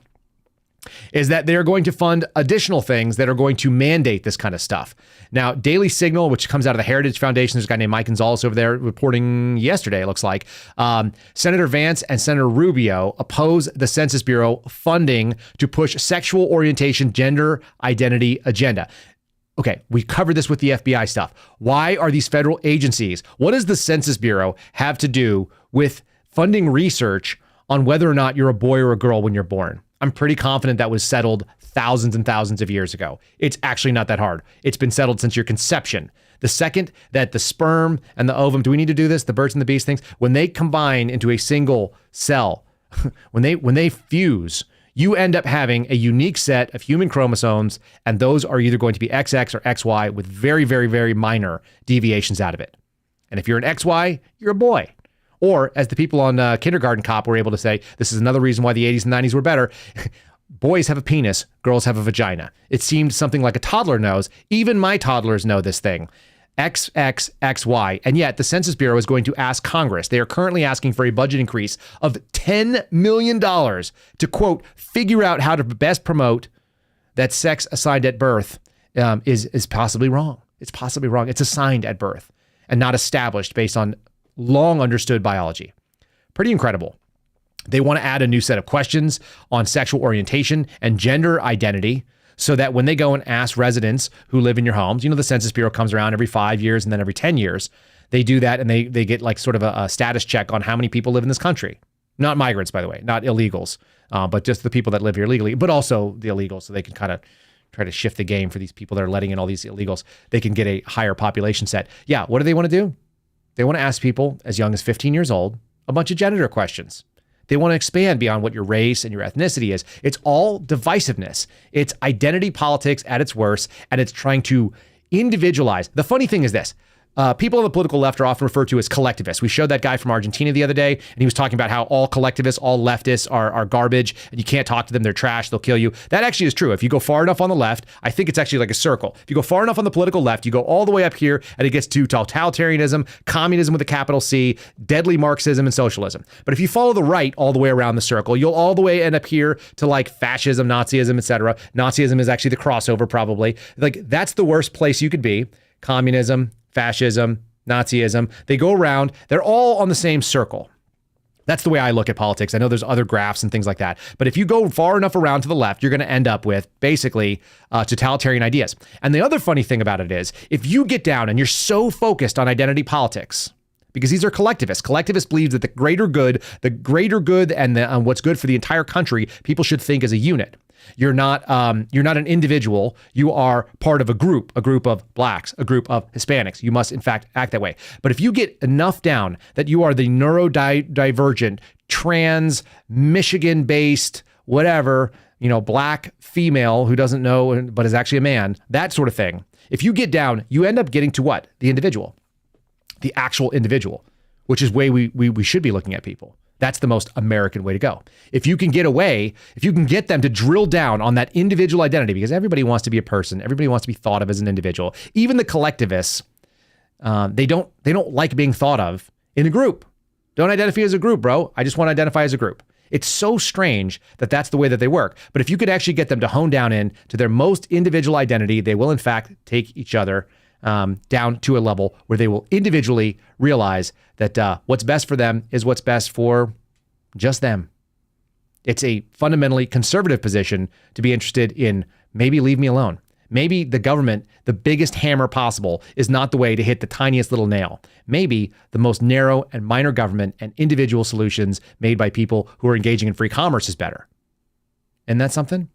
is that they're going to fund additional things that are going to mandate this kind of stuff. Now, Daily Signal, which comes out of the Heritage Foundation, there's a guy named Mike Gonzalez over there reporting yesterday, it looks like, Senator Vance and Senator Rubio oppose the Census Bureau funding to push sexual orientation, gender identity agenda. Okay, we covered this with the FBI stuff. Why are these federal agencies, what does the Census Bureau have to do with funding research on whether or not you're a boy or a girl when you're born? I'm pretty confident that was settled thousands and thousands of years ago. It's actually not that hard. It's been settled since your conception. The second that the sperm and the ovum, do we need to do this? The birds and the bees things, when they combine into a single cell, when they fuse, you end up having a unique set of human chromosomes, and those are either going to be XX or XY with very, very, very minor deviations out of it. And if you're an XY, you're a boy. Or, as the people on Kindergarten Cop were able to say, this is another reason why the 80s and 90s were better, boys have a penis, girls have a vagina. It seemed something like a toddler knows. Even my toddlers know this thing. XXXY. And yet, the Census Bureau is going to ask Congress. They are currently asking for a budget increase of $10 million to, quote, figure out how to best promote that sex assigned at birth is possibly wrong. It's possibly wrong. It's assigned at birth and not established based on long understood biology. Pretty incredible. They want to add a new set of questions on sexual orientation and gender identity so that when they go and ask residents who live in your homes, you know, the Census Bureau comes around every 5 years and then every 10 years, they do that and they get like sort of a status check on how many people live in this country. Not migrants, by the way, not illegals, but just the people that live here legally, but also the illegals, so they can kind of try to shift the game for these people that are letting in all these illegals. They can get a higher population set. Yeah, what do they want to do? They want to ask people as young as 15 years old a bunch of gender questions. They want to expand beyond what your race and your ethnicity is. It's all divisiveness. It's identity politics at its worst, and it's trying to individualize. The funny thing is this. People on the political left are often referred to as collectivists. We showed that guy from Argentina the other day, and he was talking about how all collectivists, all leftists are garbage, and you can't talk to them. They're trash. They'll kill you. That actually is true. If you go far enough on the left, I think it's actually like a circle. If you go far enough on the political left, you go all the way up here, and it gets to totalitarianism, communism with a capital C, deadly Marxism, and socialism. But if you follow the right all the way around the circle, you'll all the way end up here to like fascism, Nazism, etc. Nazism is actually the crossover, probably. Like, that's the worst place you could be. Communism, fascism, Nazism, they go around, they're all on the same circle. That's the way I look at politics. I know there's other graphs and things like that, but if you go far enough around to the left, you're going to end up with basically totalitarian ideas. And the other funny thing about it is, if you get down and you're so focused on identity politics, because these are collectivists. Collectivists believe that the greater good and what's good for the entire country, people should think as a unit. You're not an individual. You are part of a group of blacks, a group of Hispanics. You must, in fact, act that way. But if you get enough down that you are the neurodivergent, trans, Michigan-based, whatever, black female who doesn't know but is actually a man, that sort of thing. If you get down, you end up getting to what? The individual, the actual individual, which is way we should be looking at people. That's the most American way to go. If you can get them to drill down on that individual identity, because everybody wants to be a person, everybody wants to be thought of as an individual. Even the collectivists, They don't like being thought of in a group. Don't identify as a group, bro. I just want to identify as a group. It's so strange that that's the way that they work. But if you could actually get them to hone down in to their most individual identity, they will in fact take each other down to a level where they will individually realize that what's best for them is what's best for just them. It's a fundamentally conservative position to be interested in maybe leave me alone. Maybe the government, the biggest hammer possible, is not the way to hit the tiniest little nail. Maybe the most narrow and minor government and individual solutions made by people who are engaging in free commerce is better. Isn't that something?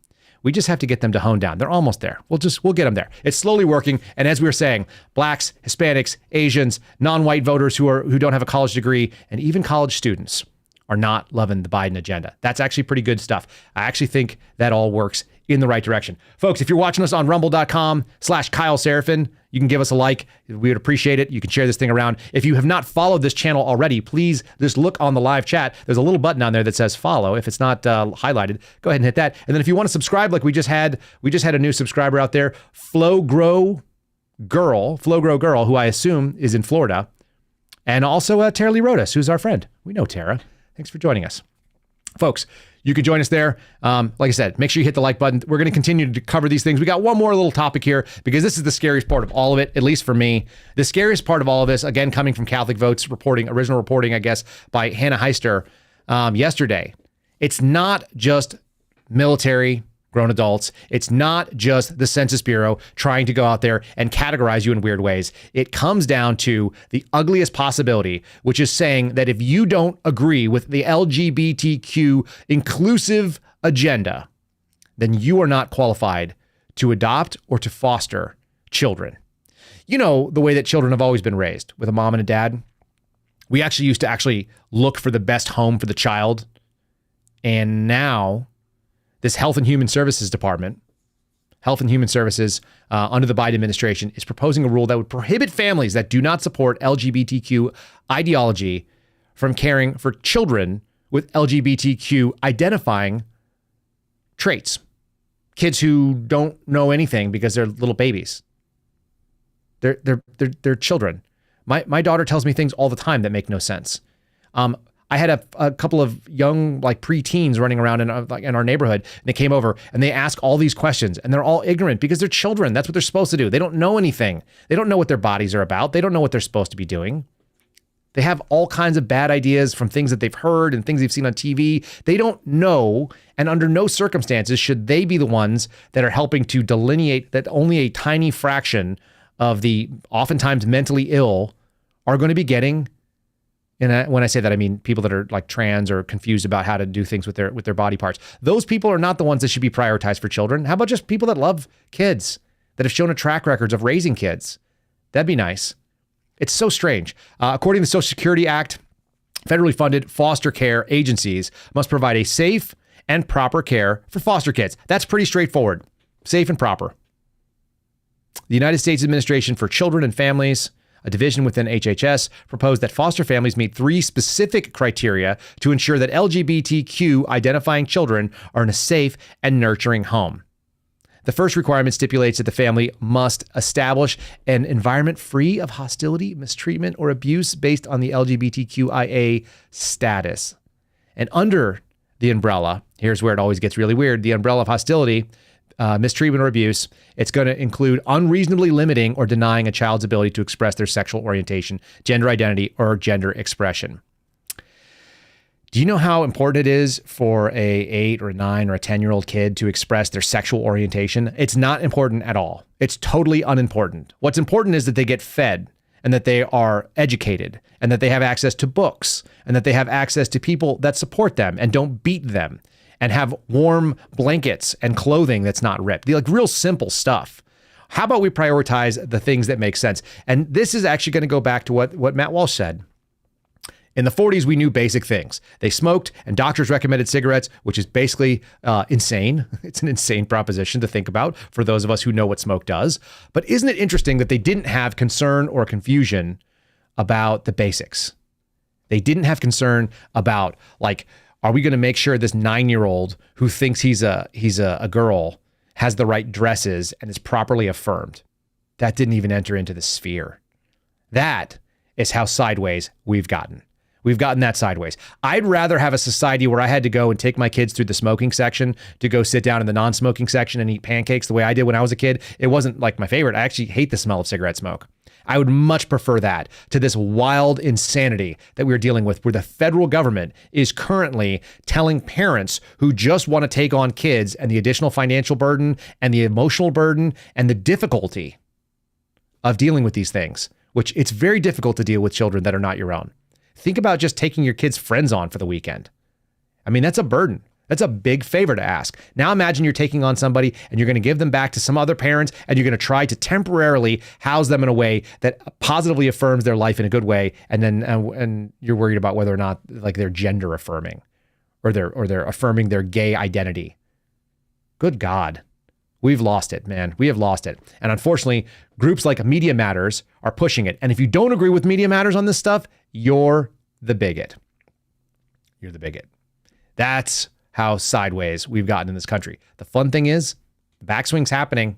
We just have to get them to hone down. They're almost there. We'll get them there. It's slowly working. And as we were saying, blacks, Hispanics, Asians, non-white voters who don't have a college degree, and even college students are not loving the Biden agenda. That's actually pretty good stuff. I actually think that all works in the right direction. Folks, if you're watching us on rumble.com/Kyle Seraphin, you can give us a like. We would appreciate it. You can share this thing around. If you have not followed this channel already, please just look on the live chat. There's a little button on there that says follow. If it's not highlighted, go ahead and hit that. And then if you want to subscribe, like we just had a new subscriber out there, Flow Grow Girl, who I assume is in Florida. And also Tara Lee Rodas, who's our friend. We know Tara. Thanks for joining us. Folks, you can join us there. Like I said, make sure you hit the like button. We're going to continue to cover these things. We got one more little topic here because this is the scariest part of all of it, at least for me. The scariest part of all of this, again, coming from Catholic Votes original reporting, I guess, by Hannah Heister yesterday. It's not just military grown adults. It's not just the Census Bureau trying to go out there and categorize you in weird ways. It comes down to the ugliest possibility, which is saying that if you don't agree with the LGBTQ inclusive agenda, then you are not qualified to adopt or to foster children. You know, the way that children have always been raised with a mom and a dad. We actually used to look for the best home for the child. And now this Health and Human Services Department, Health and Human Services under the Biden administration, is proposing a rule that would prohibit families that do not support LGBTQ ideology from caring for children with LGBTQ identifying traits. Kids who don't know anything because they're little babies. They're children. My daughter tells me things all the time that make no sense. I had a couple of young preteens running around in our neighborhood, and they came over and they ask all these questions, and they're all ignorant because they're children. That's what they're supposed to do. They don't know anything. They don't know what their bodies are about. They don't know what they're supposed to be doing. They have all kinds of bad ideas from things that they've heard and things they've seen on TV. They don't know, and under no circumstances should they be the ones that are helping to delineate that only a tiny fraction of the oftentimes mentally ill are going to be getting. And when I say that, I mean people that are trans or confused about how to do things with their body parts. Those people are not the ones that should be prioritized for children. How about just people that love kids, that have shown a track record of raising kids? That'd be nice. It's so strange. According to the Social Security Act, federally funded foster care agencies must provide a safe and proper care for foster kids. That's pretty straightforward. Safe and proper. The United States Administration for Children and Families, a division within HHS, proposed that foster families meet 3 specific criteria to ensure that LGBTQ identifying children are in a safe and nurturing home. The first requirement stipulates that the family must establish an environment free of hostility, mistreatment, or abuse based on the LGBTQIA status. And under the umbrella, here's where it always gets really weird, the umbrella of hostility, mistreatment or abuse, it's going to include unreasonably limiting or denying a child's ability to express their sexual orientation, gender identity, or gender expression. Do you know how important it is for a 8 or a 9 or a 10-year-old kid to express their sexual orientation? It's not important at all. It's totally unimportant. What's important is that they get fed and that they are educated and that they have access to books and that they have access to people that support them and don't beat them, and have warm blankets and clothing that's not ripped. Real simple stuff. How about we prioritize the things that make sense? And this is actually going to go back to what Matt Walsh said. In the 40s, we knew basic things. They smoked, and doctors recommended cigarettes, which is basically insane. It's an insane proposition to think about for those of us who know what smoke does. But isn't it interesting that they didn't have concern or confusion about the basics? They didn't have concern about are we going to make sure this 9-year-old who thinks he's a girl has the right dresses and is properly affirmed? That didn't even enter into the sphere. That is how sideways we've gotten. We've gotten that sideways. I'd rather have a society where I had to go and take my kids through the smoking section to go sit down in the non-smoking section and eat pancakes the way I did when I was a kid. It wasn't like my favorite. I actually hate the smell of cigarette smoke. I would much prefer that to this wild insanity that we're dealing with, where the federal government is currently telling parents who just want to take on kids and the additional financial burden and the emotional burden and the difficulty of dealing with these things, which it's very difficult to deal with children that are not your own. Think about just taking your kids' friends on for the weekend. I mean, that's a burden. That's a big favor to ask. Now imagine you're taking on somebody and you're going to give them back to some other parents and you're going to try to temporarily house them in a way that positively affirms their life in a good way. And then and you're worried about whether or not like they're gender affirming or they're affirming their gay identity. Good God. We've lost it, man. We have lost it. And unfortunately, groups like Media Matters are pushing it. And if you don't agree with Media Matters on this stuff, you're the bigot. You're the bigot. That's how sideways we've gotten in this country. The fun thing is, the backswing's happening.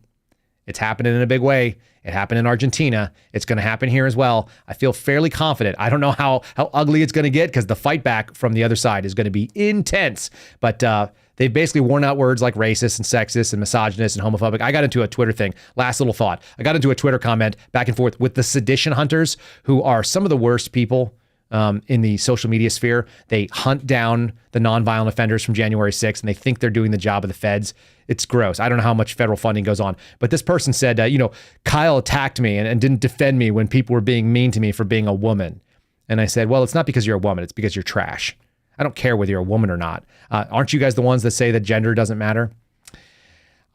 It's happening in a big way. It happened in Argentina. It's going to happen here as well. I feel fairly confident. I don't know how ugly it's going to get because the fight back from the other side is going to be intense. But they've basically worn out words like racist and sexist and misogynist and homophobic. I got into a Twitter thing. Last little thought. I got into a Twitter comment back and forth with the sedition hunters, who are some of the worst people in the social media sphere. They hunt down the nonviolent offenders from January 6th, and they think they're doing the job of the feds. It's gross. I don't know how much federal funding goes on, but this person said, Kyle attacked me and didn't defend me when people were being mean to me for being a woman. And I said, well, it's not because you're a woman. It's because you're trash. I don't care whether you're a woman or not. Aren't you guys the ones that say that gender doesn't matter?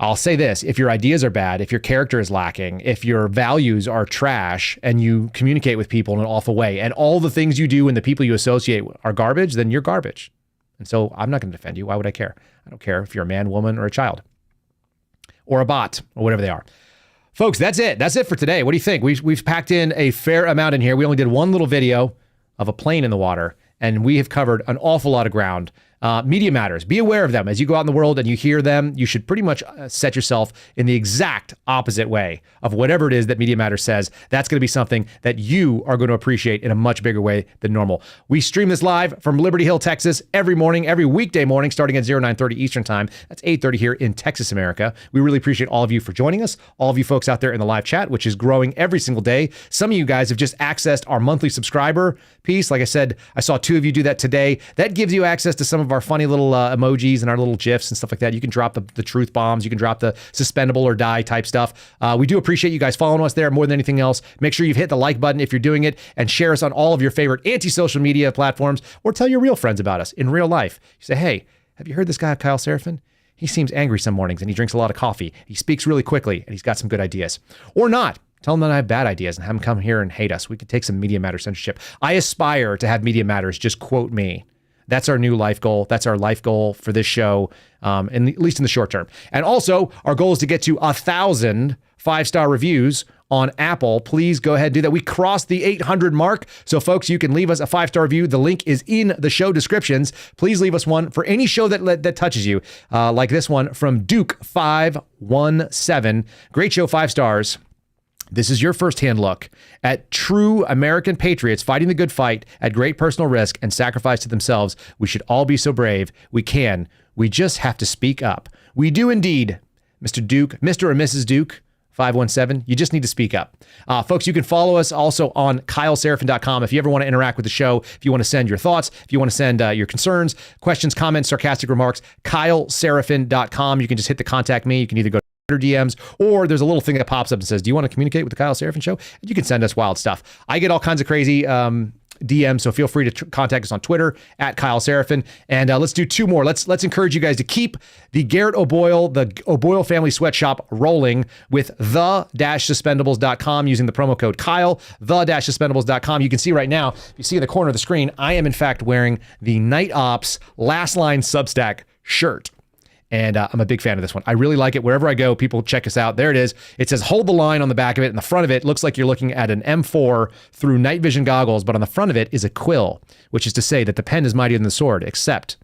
I'll say this, if your ideas are bad, if your character is lacking, if your values are trash and you communicate with people in an awful way and all the things you do and the people you associate are garbage, then you're garbage. And so I'm not going to defend you. Why would I care? I don't care if you're a man, woman, or a child or a bot or whatever they are. Folks, that's it. That's it for today. What do you think? We've packed in a fair amount in here. We only did one little video of a plane in the water, and we have covered an awful lot of ground. Media Matters. Be aware of them. As you go out in the world and you hear them, you should pretty much set yourself in the exact opposite way of whatever it is that Media Matters says. That's going to be something that you are going to appreciate in a much bigger way than normal. We stream this live from Liberty Hill, Texas, every morning, every weekday morning, starting at 0930 Eastern Time. That's 8:30 here in Texas, America. We really appreciate all of you for joining us, all of you folks out there in the live chat, which is growing every single day. Some of you guys have just accessed our monthly subscriber piece. Like I said, I saw 2 of you do that today. That gives you access to some of our funny little emojis and our little GIFs and stuff like that. You can drop the truth bombs. You can drop the suspendable or die type stuff. We do appreciate you guys following us there more than anything else. Make sure you've hit the like button if you're doing it, and share us on all of your favorite anti-social media platforms, or tell your real friends about us in real life. You say, hey, have you heard this guy, Kyle Seraphin? He seems angry some mornings and he drinks a lot of coffee. He speaks really quickly and he's got some good ideas. Or not. Tell them that I have bad ideas and have them come here and hate us. We could take some Media Matters censorship. I aspire to have Media Matters just quote me. That's our new life goal. That's our life goal for this show, and at least in the short term. And also, our goal is to get to 1,000 5-star reviews on Apple. Please go ahead and do that. We crossed the 800 mark. So folks, you can leave us a 5-star review. The link is in the show descriptions. Please leave us one for any show that touches you, like this one from Duke517. Great show, 5 stars. This is your firsthand look at true American patriots fighting the good fight at great personal risk and sacrifice to themselves. We should all be so brave. We can. We just have to speak up. We do indeed, Mr. Duke, Mr. or Mrs. Duke, 517. You just need to speak up. Folks, you can follow us also on KyleSeraphin.com. If you ever want to interact with the show, if you want to send your thoughts, if you want to send your concerns, questions, comments, sarcastic remarks, KyleSeraphin.com. You can just hit the contact me. You can either go DMs, or there's a little thing that pops up and says, do you want to communicate with the Kyle Seraphin Show? You can send us wild stuff. I get all kinds of crazy DMs, so feel free to contact us on Twitter at Kyle Seraphin. And let's do 2 more. Let's encourage you guys to keep the Garrett O'Boyle, the O'Boyle Family Sweatshop rolling with the-suspendables.com using the promo code Kyle, the-suspendables.com. You can see right now, if you see in the corner of the screen, I am in fact wearing the Night Ops Last Line Substack shirt. And I'm a big fan of this one. I really like it. Wherever I go, people check us out. There it is. It says hold the line on the back of it. And the front of it looks like you're looking at an M4 through night vision goggles. But on the front of it is a quill, which is to say that the pen is mightier than the sword, except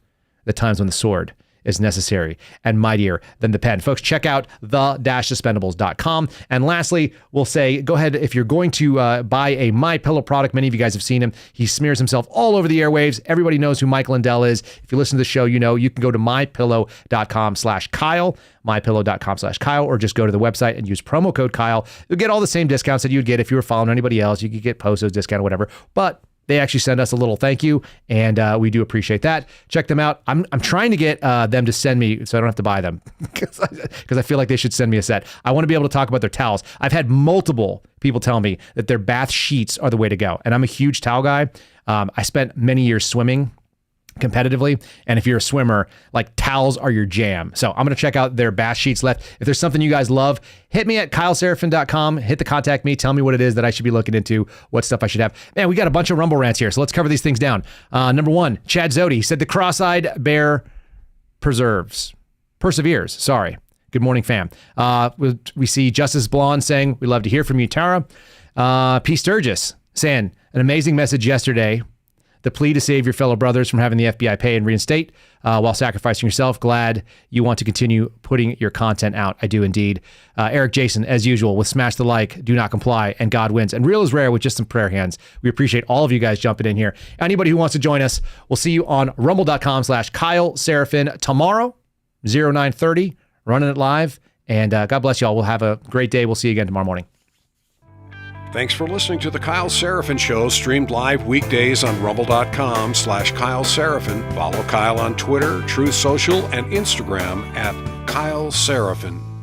the times when the sword is necessary and mightier than the pen. Folks, check out the-suspendables.com. And lastly, we'll say, go ahead, if you're going to buy a MyPillow product, many of you guys have seen him. He smears himself all over the airwaves. Everybody knows who Mike Lindell is. If you listen to the show, you know you can go to mypillow.com/Kyle, mypillow.com/Kyle, or just go to the website and use promo code Kyle. You'll get all the same discounts that you'd get if you were following anybody else. You could get Poso's discount or whatever, but they actually send us a little thank you, and we do appreciate that. Check them out. I'm trying to get them to send me, so I don't have to buy them, because I feel like they should send me a set. I want to be able to talk about their towels. I've had multiple people tell me that their bath sheets are the way to go, and I'm a huge towel guy. I spent many years swimming competitively, and if you're a swimmer, like, towels are your jam. So I'm going to check out their bath sheets left. If there's something you guys love, hit me at kyleserafin.com, hit the contact me, tell me what it is that I should be looking into, what stuff I should have. Man, we got a bunch of Rumble rants here, so let's cover these things down. Number one, Chad Zodi said the cross-eyed bear perseveres. Sorry. Good morning, fam. We see Justice Blonde saying, we love to hear from you, Tara. P. Sturgis saying, an amazing message yesterday. The plea to save your fellow brothers from having the FBI pay and reinstate while sacrificing yourself. Glad you want to continue putting your content out. I do indeed. Eric Jason, as usual, with smash the like, do not comply, and God wins. And real is rare with just some prayer hands. We appreciate all of you guys jumping in here. Anybody who wants to join us, we'll see you on rumble.com/Kyle Serafin tomorrow, 0930, running it live. And God bless y'all. We'll have a great day. We'll see you again tomorrow morning. Thanks for listening to The Kyle Serafin Show, streamed live weekdays on rumble.com/Kyle Serafin. Follow Kyle on Twitter, Truth Social, and Instagram at Kyle Serafin.